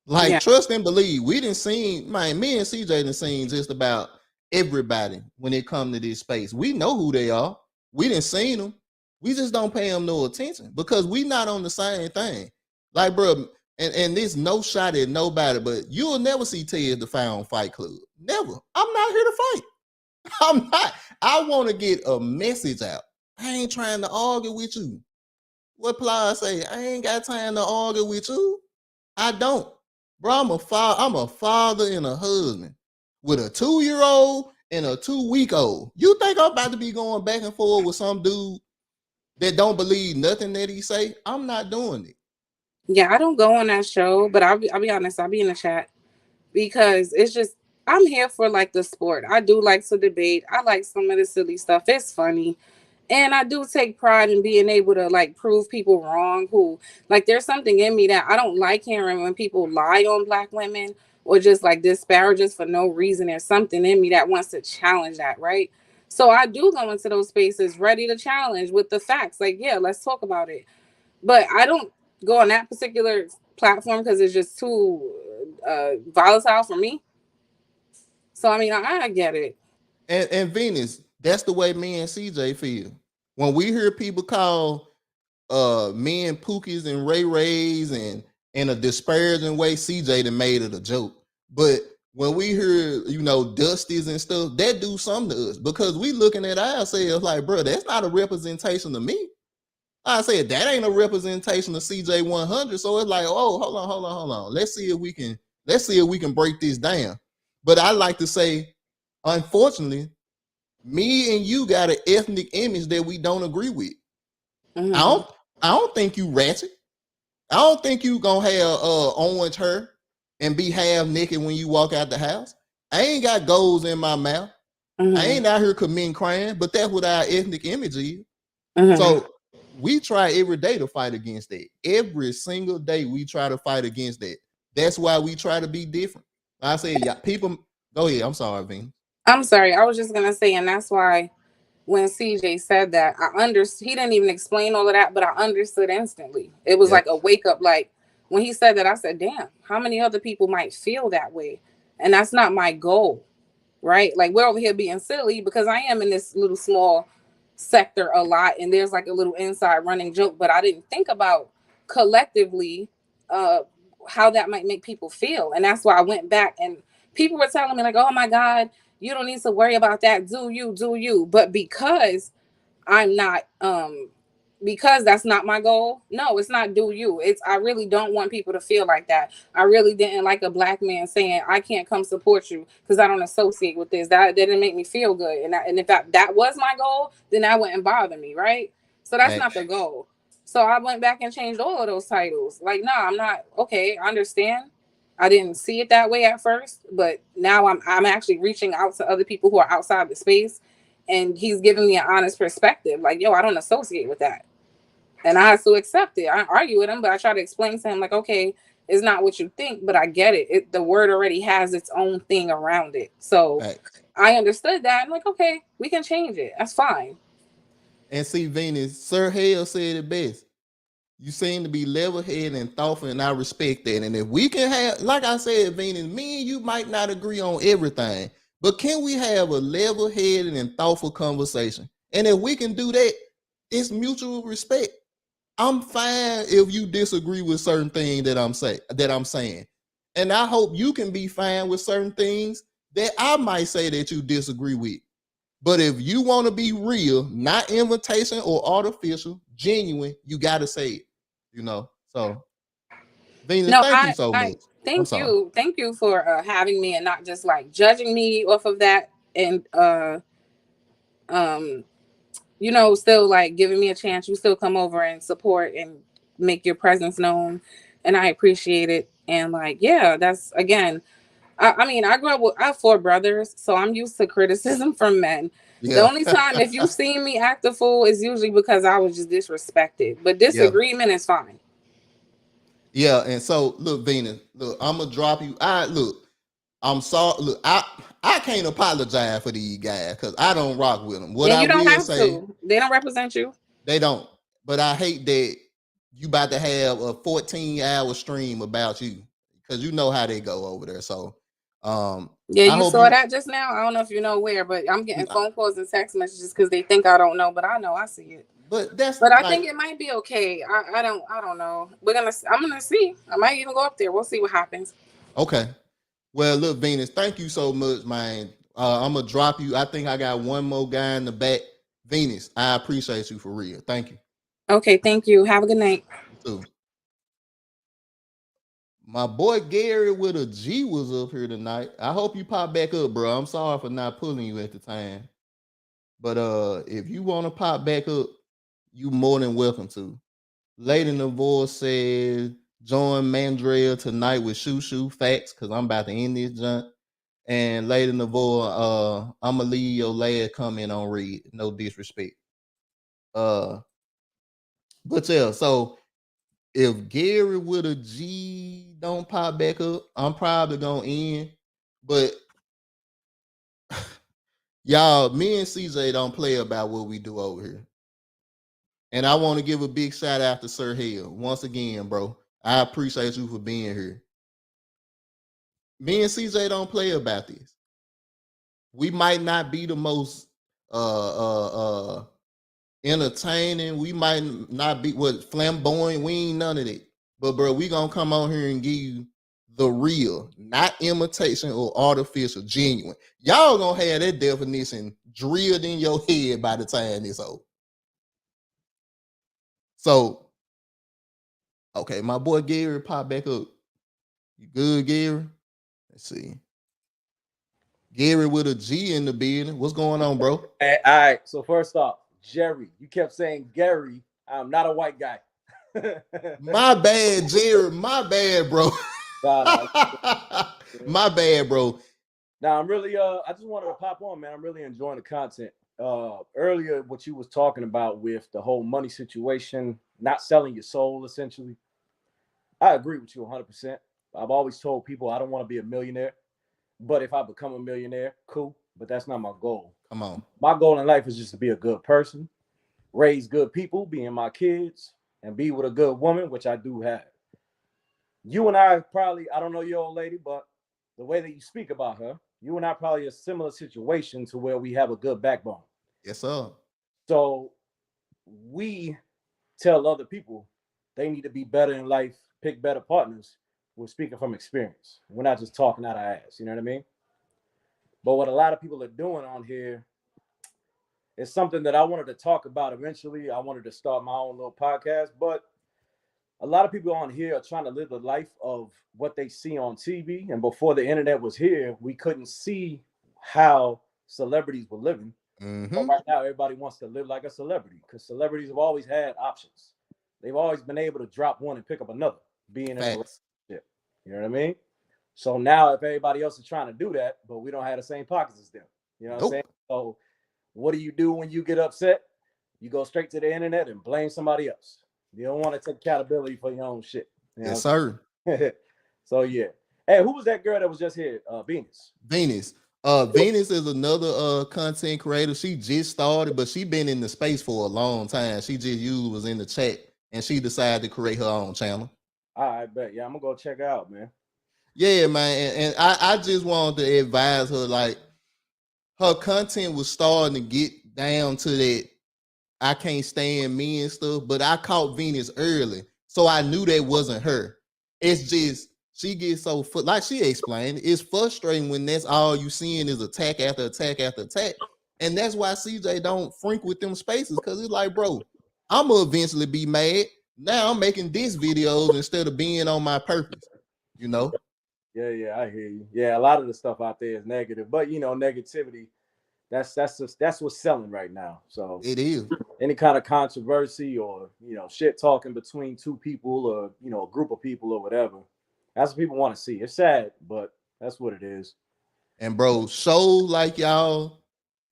Like, trust and believe. We didn't see, me and CJ didn't seen just about everybody when it comes to this space. We know who they are. We didn't see them. We just don't pay them no attention because we not on the same thing. Like, bro, and there's no shot at nobody, but you'll never see Ted the Found Fight Club. Never. I'm not here to fight. I'm not. I want to get a message out. I ain't trying to argue with you. What Plies say? I ain't got time to argue with you. I don't. Bro, I'm a father and a husband with a 2-year-old and a 2-week-old. You think I'm about to be going back and forth with some dude that don't believe nothing that he say? I'm not doing it. Yeah, I don't go on that show, but I'll be honest, I'll be in the chat because it's just, I'm here for like the sport. I do like to debate. I like some of the silly stuff. It's funny. And I do take pride in being able to like prove people wrong who, like, there's something in me that I don't like hearing when people lie on Black women or just like disparage us for no reason. There's something in me that wants to challenge that, right? So I do go into those spaces ready to challenge with the facts. Like, yeah, let's talk about it. But I don't go on that particular platform because it's just too volatile for me. So, I mean, I get it. And Venus, that's the way me and CJ feel. When we hear people call me and Pookies and Ray Rays and in a disparaging way, CJ done made it a joke. But when we hear, you know, Dusties and stuff, that do something to us because we looking at ourselves like, bro, that's not a representation of me. I said that ain't a representation of CJ 100. So it's like, oh, hold on. Let's see if we can break this down. But I like to say, unfortunately, me and you got an ethnic image that we don't agree with. Mm-hmm. I don't think you ratchet. I don't think you gonna have orange hair and be half naked when you walk out the house. I ain't got goals in my mouth. Mhm. I ain't out here committing crime, but that's what our ethnic image is. Mhm. So we try every day to fight against that. Every single day we try to fight against that. That's why we try to be different. I say, yeah, people. Go ahead. I'm sorry, Vin. I'm sorry. I was just gonna say, and that's why when CJ said that, he didn't even explain all of that, but I understood instantly. It was Yep. like a wake up. Like when he said that, I said, "Damn, how many other people might feel that way?" And that's not my goal, right? Like we're over here being silly because I am in this little small sector a lot, and there's like a little inside running joke, but I didn't think about collectively uh how that might make people feel. And that's why I went back and people were telling me, like, oh my God, you don't need to worry about that. Do you. But because I'm not because that's not my goal. No, it's not do you. It's I really don't want people to feel like that. I really didn't like a black man saying I can't come support you because I don't associate with this. That didn't make me feel good. And if that was my goal, then that wouldn't bother me, right? So that's not the goal. So I went back and changed all of those titles. Like, no, I'm not okay. I understand. I didn't see it that way at first, but now I'm actually reaching out to other people who are outside the space, and he's giving me an honest perspective. Like, yo, I don't associate with that, and I have to accept it. I argue with him, but I try to explain to him, like, okay, it's not what you think, but I get it. The word already has its own thing around it, so I understood that. I'm like, okay, we can change it. That's fine. And see, Venus, Sir Hale said it best. You seem to be level-headed and thoughtful, and I respect that. And if we can have, like I said, Venus, me and you might not agree on everything, but can we have a level-headed and thoughtful conversation? And if we can do that, it's mutual respect. I'm fine if you disagree with certain things that I'm saying. And I hope you can be fine with certain things that I might say that you disagree with. But if you want to be real, not invitation or artificial, genuine, you got to say it, So, Venus, thank you so much. Thank you for having me and not just like judging me off of that, and still like giving me a chance. You still come over and support and make your presence known, and I appreciate it. And like, yeah, that's again. I mean, I have 4 brothers, so I'm used to criticism from men. Yeah. The only time if you've seen me act a fool is usually because I was just disrespected. But disagreement is fine. Yeah, and so look, Venus, look, I'm gonna drop you. I'm sorry. Look, I can't apologize for these guys because I don't rock with them. What you don't have to. They don't represent you. They don't. But I hate that you about to have a 14-hour stream about you because you know how they go over there. So, yeah, you saw that just now. I don't know if you know where, but I'm getting phone calls and text messages because they think I don't know, but I know I see it. But I think it might be okay. I don't know. I'm gonna see. I might even go up there. We'll see what happens. Okay. Well, look, Venus, thank you so much, man. I'm gonna drop you. I think I got one more guy in the back. Venus, I appreciate you for real. Thank you. Okay, thank you. Have a good night. You too. My boy Gary with a G was up here tonight. I hope you pop back up, bro. I'm sorry for not pulling you at the time. But if you want to pop back up, you more than welcome to. Lady Navour says, join Mandrell tonight with Shoo Facts, because I'm about to end this junk. And Lady Navour, I'm gonna leave your last comment on read. No disrespect. But yeah, so if Gary with a G don't pop back up, I'm probably gonna end. But y'all, me and CJ don't play about what we do over here. And I want to give a big shout out to Sir Hale. Once again, bro, I appreciate you for being here. Me and CJ don't play about this. We might not be the most entertaining. We might not be flamboyant. We ain't none of that. But bro, we gonna come on here and give you the real, not imitation or artificial, genuine. Y'all gonna have that definition drilled in your head by the time it's over. So, okay, my boy Gary pop back up. You good, Gary? Let's see. Gary with a G in the building. What's going on, bro? All right. So first off, Jerry, you kept saying Gary. I'm not a white guy. My bad, Jerry. My bad, bro. My bad, bro. Now I'm really I just wanted to pop on, man. I'm really enjoying the content. Earlier what you was talking about with the whole money situation, not selling your soul essentially. I agree with you 100%. I've always told people I don't want to be a millionaire, but if I become a millionaire, cool, but that's not my goal. Come on. My goal in life is just to be a good person, raise good people, being my kids, and be with a good woman, which I do have. You and I probably, I don't know your old lady, but the way that you speak about her, you and I probably a similar situation to where we have a good backbone. Yes, sir. So we tell other people they need to be better in life, pick better partners. We're speaking from experience. We're not just talking out our ass. You know what I mean? But what a lot of people are doing on here is something that I wanted to talk about eventually. I wanted to start my own little podcast, but a lot of people on here are trying to live the life of what they see on TV. And before the internet was here, we couldn't see how celebrities were living. But right now, everybody wants to live like a celebrity because celebrities have always had options. They've always been able to drop one and pick up another, being in a relationship. You know what I mean? So now, if everybody else is trying to do that, but we don't have the same pockets as them, you know what I'm saying? So, what do you do when you get upset? You go straight to the internet and blame somebody else. You don't want to take accountability for your own shit. You know yes, sir. So yeah. Hey, who was that girl that was just here? Venus. Venus. Venus is another content creator. She just started, but she been in the space for a long time. She just was in the chat and she decided to create her own channel. I bet. Yeah, I'm gonna go check her out, man. Yeah, man. And I just wanted to advise her, like, her content was starting to get down to that I can't stand me and stuff, but I caught Venus early, so I knew that wasn't her. It's just she gets so like she explained, it's frustrating when that's all you seeing is attack after attack after attack, and that's why CJ don't freak with them spaces, because it's like, bro, I'm gonna eventually be mad. Now I'm making these videos instead of being on my purpose, you know. Yeah, I hear you. Yeah, a lot of the stuff out there is negative, but you know, negativity. That's what's selling right now. So it is any kind of controversy or shit talking between two people or a group of people or whatever. That's what people want to see. It's sad, but that's what it is. And bro, shows like y'all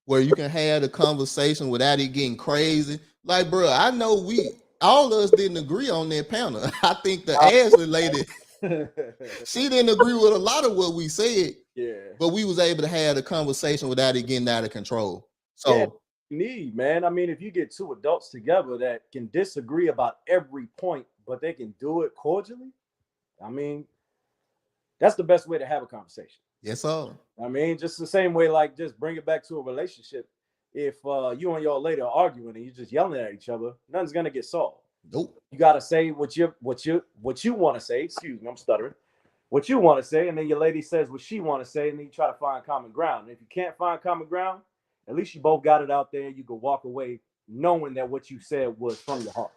where you can have the conversation without it getting crazy. Like, bro, I know we all of us didn't agree on that panel. I think the Ashley lady, she didn't agree with a lot of what we said. Yeah, but we was able to have the conversation without it getting out of control. So yeah, you need, man. I mean, if you get two adults together that can disagree about every point, but they can do it cordially, I mean, that's the best way to have a conversation. Yes, sir. I mean, just the same way, like, just bring it back to a relationship. If you and your lady are arguing and you're just yelling at each other, nothing's gonna get solved. Nope. You gotta say what you want to say. Excuse me, I'm stuttering. What you want to say, and then your lady says what she want to say, and then you try to find common ground. And if you can't find common ground, at least you both got it out there. You can walk away knowing that what you said was from your heart.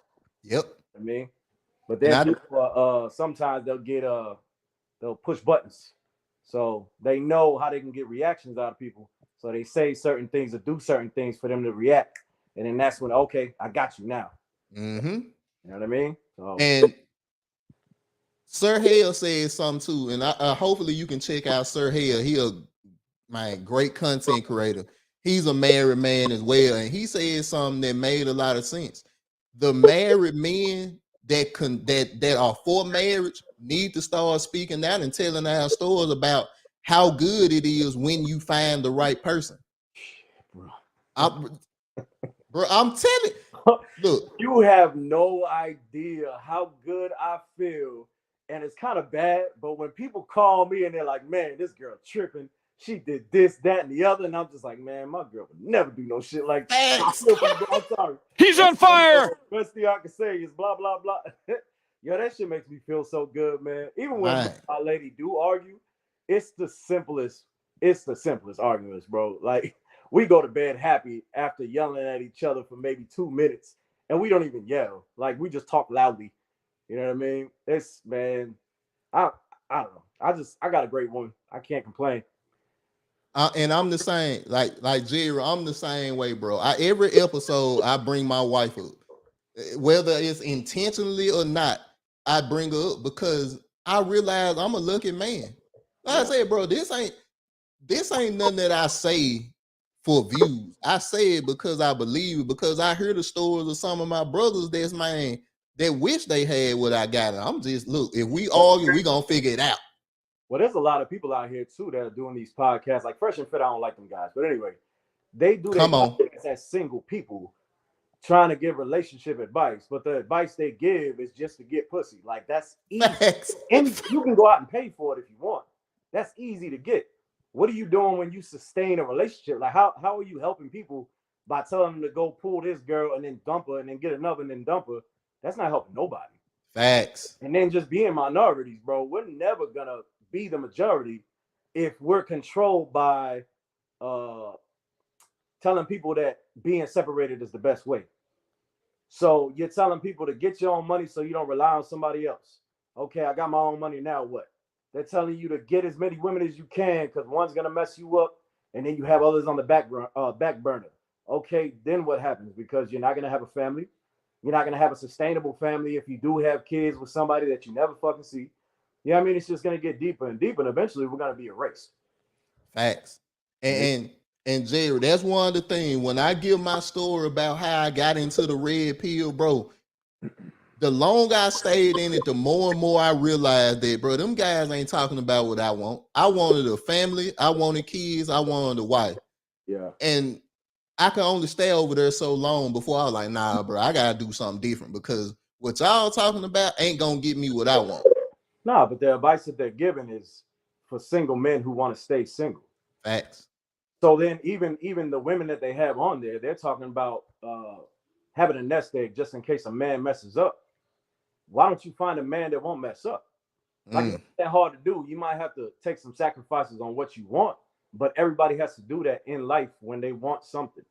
Yep. I mean, but then people, sometimes they'll push buttons, so they know how they can get reactions out of people. So they say certain things or do certain things for them to react, and then that's when, okay, I got you now. Mm-hmm. You know what I mean? So, and Sir Hale said something too, and hopefully you can check out Sir Hale. He a great content creator. He's a married man as well, and he said something that made a lot of sense. The married men that are for marriage need to start speaking out and telling our stories about how good it is when you find the right person. Bro, I'm telling you, look, you have no idea how good I feel. And it's kind of bad, but when people call me and they're like, man, this girl tripping, she did this, that, and the other, and I'm just like, man, my girl would never do no shit like that. I'm sorry. He's on fire. Best thing I can say is blah, blah, blah. Yo, that shit makes me feel so good, man. Even when my lady do argue, it's the simplest arguments, bro. Like, we go to bed happy after yelling at each other for maybe 2 minutes, and we don't even yell. Like, we just talk loudly. You know what I mean? It's, man, I don't know. I got a great woman. I can't complain. And I'm the same, like Jerry, I'm the same way, bro. Every episode I bring my wife up, whether it's intentionally or not. I bring her up because I realize I'm a lucky man. Like I said, bro, this ain't this ain't nothing that I say for views. I say it because I believe it, because I hear the stories of some of my brothers that's man that wish they had what I got. I'm just look, if we argue, we gonna figure it out. Well, there's a lot of people out here too that are doing these podcasts. Like Fresh and Fit, I don't like them guys, but anyway, they do their Come on. podcasts as single people trying to give relationship advice, but the advice they give is just to get pussy. Like that's easy, Facts. and you can go out and pay for it if you want. That's easy to get. What are you doing when you sustain a relationship? Like how are you helping people by telling them to go pull this girl and then dump her and then get another and then dump her? That's not helping nobody. Facts. And then just being minorities, bro. We're never gonna be the majority if we're controlled by telling people that being separated is the best way. So you're telling people to get your own money so you don't rely on somebody else. Okay, I got my own money, now what? They're telling you to get as many women as you can because one's gonna mess you up, and then you have others on the back burner. Okay, then what happens? Because you're not gonna have a family. You're not gonna have a sustainable family if you do have kids with somebody that you never fucking see. You know what I mean? It's just gonna get deeper and deeper, and eventually we're gonna be erased. Facts. And Jerry, that's one of the things when I give my story about how I got into the red pill, bro. The longer I stayed in it, the more and more I realized that, bro, them guys ain't talking about what I want. I wanted a family, I wanted kids, I wanted a wife. Yeah. And I could only stay over there so long before I was like, nah, bro, I gotta do something different because what y'all talking about ain't gonna get me what I want. Nah, but the advice that they're giving is for single men who want to stay single. Facts. So then even the women that they have on there, they're talking about having a nest egg just in case a man messes up. Why don't you find a man that won't mess up? Like it's not that hard to do. You might have to take some sacrifices on what you want, but everybody has to do that in life when they want something.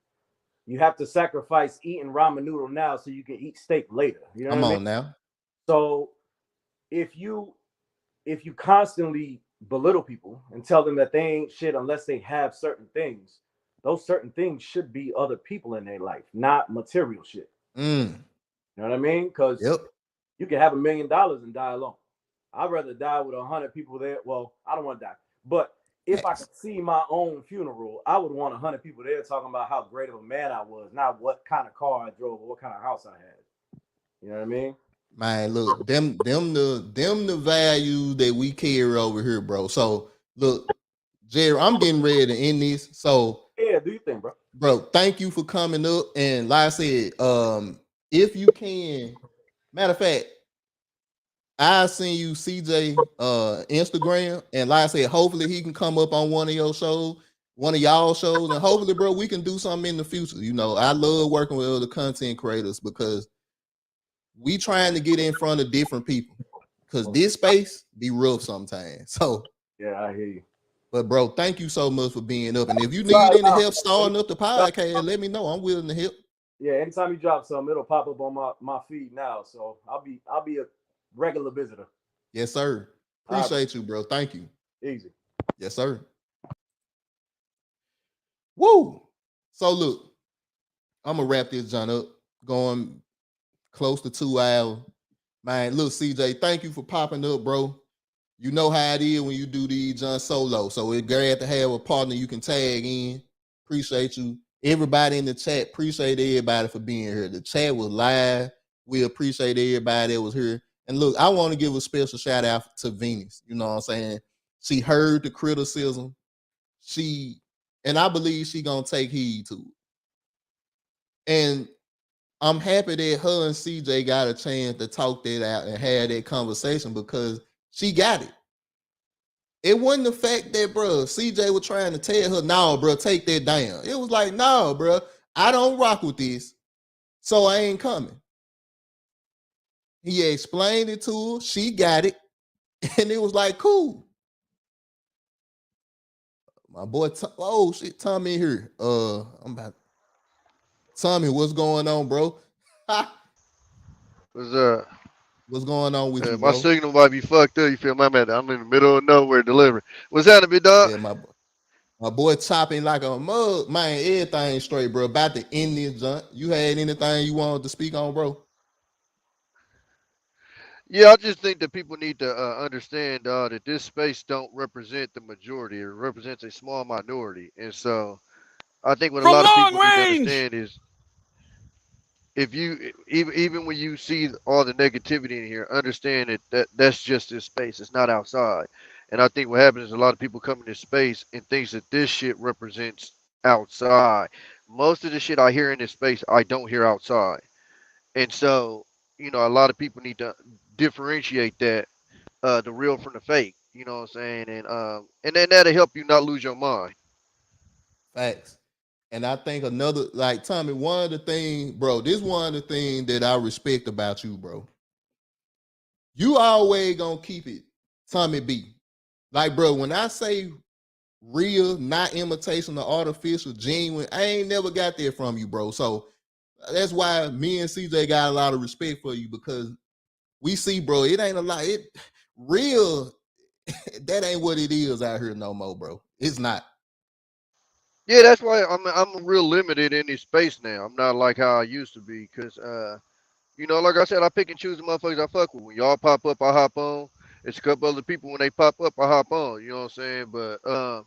You have to sacrifice eating ramen noodle now so you can eat steak later. You know Come what I on mean? now. So if you constantly belittle people and tell them that they ain't shit unless they have certain things, those certain things should be other people in their life, not material shit. You know what I mean? Because you can have $1 million and die alone. I'd rather die with 100 people there. Well, I don't want to die, but if I could see my own funeral, I would want 100 people there talking about how great of a man I was, not what kind of car I drove or what kind of house I had. You know what I mean? Man, look, them the values that we carry over here, bro. So look, Jerry, I'm getting ready to end this. So yeah, do you think, bro? Bro, thank you for coming up. And like I said, if you can, matter of fact, I send you CJ Instagram, and like I said, hopefully he can come up on one of your shows, one of y'all shows, and hopefully, bro, we can do something in the future. You know, I love working with other content creators because we trying to get in front of different people. Because this space be rough sometimes. So yeah, I hear you. But bro, thank you so much for being up. And if you need any help starting up the podcast, let me know. I'm willing to help. Yeah, anytime you drop something, it'll pop up on my feed now. So I'll be a regular visitor. Yes, sir. Appreciate you, bro. Thank you. Easy. Yes, sir. Woo. So look, I'm gonna wrap this John up. Going close to 2 hours. Man, look, CJ, thank you for popping up, bro. You know how it is when you do these John solo. So it's great to have a partner you can tag in. Appreciate you. Everybody in the chat, appreciate everybody for being here. The chat was live. We appreciate everybody that was here. And look, I want to give a special shout out to Venus. You know what I'm saying? She heard the criticism. And I believe she gonna take heed to it. And I'm happy that her and CJ got a chance to talk that out and have that conversation because she got it. It wasn't the fact that, bro, CJ was trying to tell her, no, bro, take that down. It was like, no, bro, I don't rock with this, so I ain't coming. He explained it to her. She got it. And it was like, cool. My boy, oh, shit, Tommy here. Tommy, what's going on, bro? What's up? What's going on with you, My bro? signal might be fucked up. You feel my man? I'm in the middle of nowhere delivering. What's happening, big dog? Yeah, my boy chopping like a mug. Man, everything straight, bro. About to end this junk. You had anything you wanted to speak on, bro? Yeah, I just think that people need to understand that this space don't represent the majority. It represents a small minority, and so I think what a From lot of long people need to range. understand is if you even when you see all the negativity in here, understand that's just this space. It's not outside. And I think what happens is a lot of people come in this space and thinks that this shit represents outside. Most of the shit I hear in this space, I don't hear outside. And so, a lot of people need to differentiate that the real from the fake. You know what I'm saying? And then that'll help you not lose your mind. Facts. And I think another, like Tommy, one of the things, bro, this one of the things that I respect about you, bro. You always gonna keep it Tommy B. Like, bro, when I say real, not imitation or artificial, genuine, I ain't never got that from you, bro. So that's why me and CJ got a lot of respect for you, because we see, bro, it ain't a lot. It real, that ain't what it is out here no more, bro. It's not. Yeah, that's why I'm real limited in this space now. I'm not like how I used to be, cause like I said, I pick and choose the motherfuckers I fuck with. When y'all pop up, I hop on. It's a couple other people when they pop up, I hop on. You know what I'm saying? But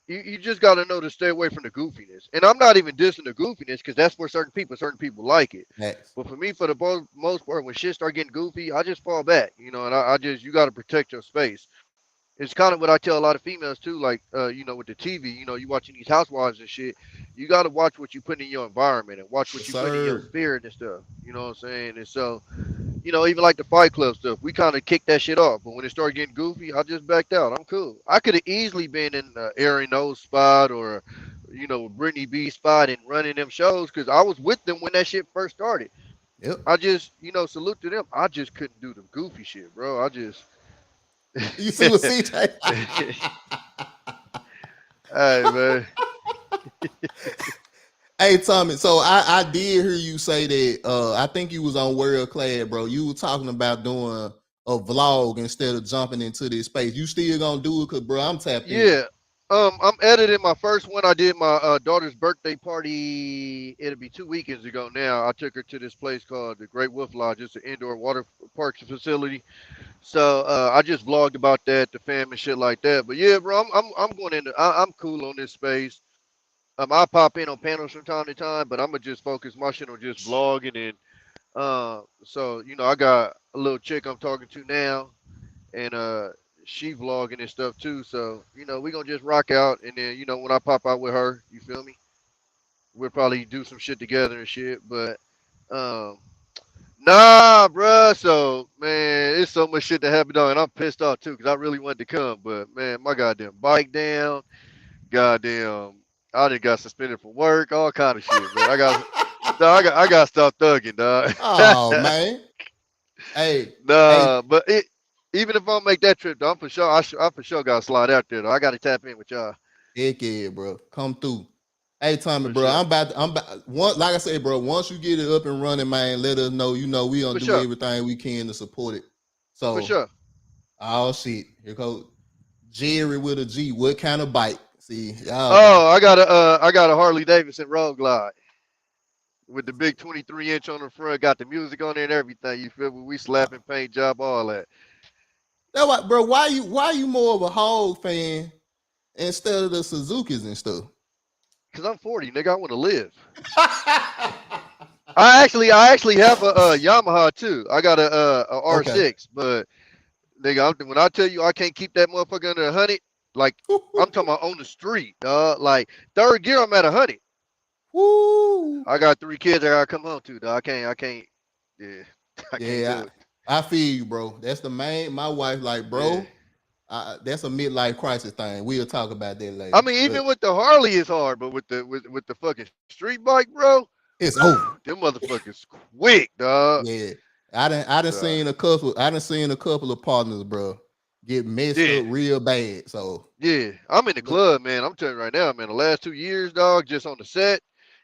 you just gotta know to stay away from the goofiness. And I'm not even dissing the goofiness, because that's for certain people like it. Facts. But for me, for the most part, when shit start getting goofy, I just fall back. And I just you gotta protect your space. It's kind of what I tell a lot of females too, like with the TV, you watching these housewives and shit, you gotta watch what you put in your environment and watch what Yes, you put in your sir. spirit and stuff. You know what I'm saying? And so, even like the Fight Club stuff, we kind of kicked that shit off. But when it started getting goofy, I just backed out. I'm cool. I could have easily been in Aaron O's spot or, Brittany B's spot and running them shows, because I was with them when that shit first started. Yep. I just, salute to them. I just couldn't do the goofy shit, bro. I just. You see what CJ? Hey, man. Hey Tommy, so I did hear you say that I think you was on World Class, bro. You were talking about doing a vlog instead of jumping into this space. You still gonna do it? Cause bro, I'm tapped in. Yeah. I'm editing my first one. I did my daughter's birthday party. It'll be 2 weekends ago now. I took her to this place called the Great Wolf Lodge. It's an indoor water park facility. So I just vlogged about that, the fam and shit like that. But yeah, bro, I'm going into. I'm cool on this space. I pop in on panels from time to time, but I'm gonna just focus my shit on just vlogging and so I got a little chick I'm talking to now, and she vlogging and stuff too. So we gonna just rock out, and then when I pop out with her, you feel me? We'll probably do some shit together and shit. But um, nah, bruh. So man, it's so much shit that happened on, and I'm pissed off too, because I really wanted to come, but man, my goddamn bike down, goddamn, I done got suspended from work, all kind of shit, man. I got to stop thugging, dog. Oh man. Hey, Nah, but even if I don't make that trip, though, I'm for sure. I for sure got to slide out there, though. I got to tap in with y'all. heck yeah, bro. Come through. Hey Tommy, For bro. sure. I'm about one, like I said, bro. Once you get it up and running, man, let us know. We gonna For do sure. everything we can to support it. For So, sure. oh shit, here goes Jerry with a G. What kind of bike? See, y'all. Oh, I got a Harley Davidson Road Glide with the big 23-inch on the front. Got the music on there and everything. You feel me? We slapping paint job, all that. That why, bro. Why you more of a Hog fan instead of the Suzuki's and stuff? Cause I'm 40, nigga. I want to live. I actually have a Yamaha too. I got a R6, Okay. but nigga, when I tell you I can't keep that motherfucker under 100, like I'm talking about on the street, dog. Like third gear, I'm at 100. Woo. I got 3 kids I gotta come home to, dog. I can't. Yeah, I can't Yeah, do it. I feel you, bro. That's the main. My wife, like, bro, that's a midlife crisis thing. We'll talk about that later. I mean, even with the Harley, it's hard, but with the fucking street bike, bro, it's over. them motherfuckers quick, dog. Yeah, I done seen a couple. I done seen a couple of partners, bro, get messed up real bad. So yeah, I'm in the club, man. I'm telling you right now, man. The last 2 years, dog, just on the set,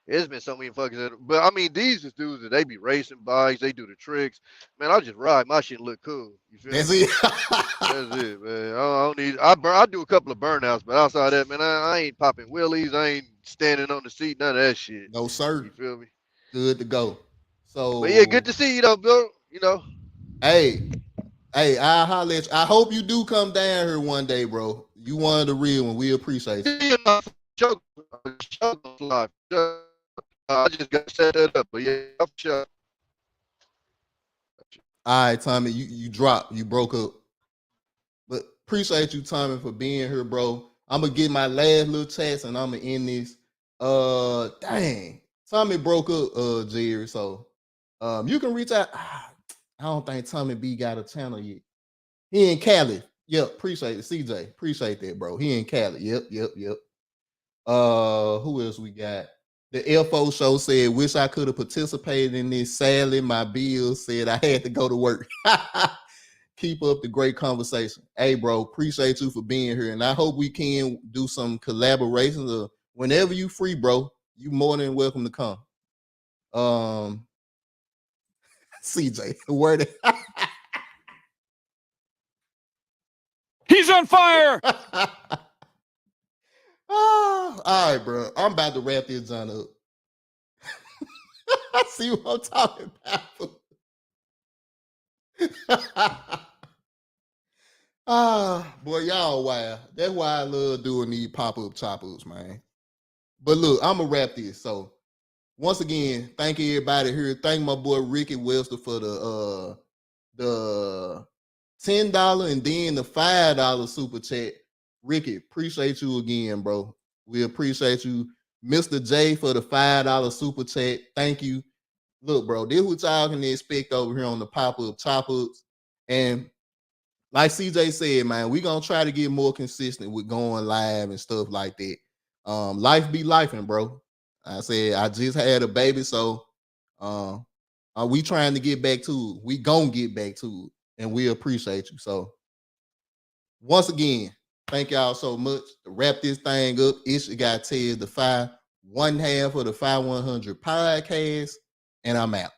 it's been so many fuckers. But I mean, these is dudes that they be racing bikes, they do the tricks. Man, I just ride my shit and look cool. You feel that's me? it. That's it, man. I don't need. I do a couple of burnouts, but outside that, man, I ain't popping wheelies. I ain't standing on the seat. None of that shit. No sir. You feel me? Good to go. So, But yeah, good to see you though, Bill. hey, Hey, I'll holler at you. I hope you do come down here one day, bro. You one of the real one. We appreciate you. Yeah, my joke live. I just got to set that up, but yeah, I'm sure. All right, Tommy, you dropped. You broke up. But appreciate you, Tommy, for being here, bro. I'm gonna get my last little chance and I'm gonna end this. Dang. Tommy broke up, Jerry. So you can reach out. I don't think Tommy B got a channel yet. He in Cali. Yep, appreciate it. CJ, appreciate that, bro. He in Cali. Yep. Who else we got? The FO show said, wish I could have participated in this. Sadly, my bills said I had to go to work. Keep up the great conversation. Hey, bro, appreciate you for being here. And I hope we can do some collaborations or whenever you free, bro. You more than welcome to come. CJ, word. He's on fire. All right, bro. I'm about to wrap this John up. See what I'm talking about. Boy, y'all wild. That's why I love doing these pop-up chop-ups, man. But look, I'm gonna wrap this. So once again, thank everybody here. Thank my boy Ricky Webster for the $10 and then the $5 super chat. Ricky, appreciate you again, bro. We appreciate you. Mr. J for the $5 super chat. Thank you. Look, bro, this is what y'all can expect over here on the pop-up chop-ups. And like CJ said, man, we're gonna try to get more consistent with going live and stuff like that. Life be lifing, bro. I said I just had a baby, so we trying to get back to it. We gonna get back to it, and we appreciate you. So once again, thank y'all so much. To wrap this thing up, it's your guy Ted, the 1/2 of the 5100 podcast, and I'm out.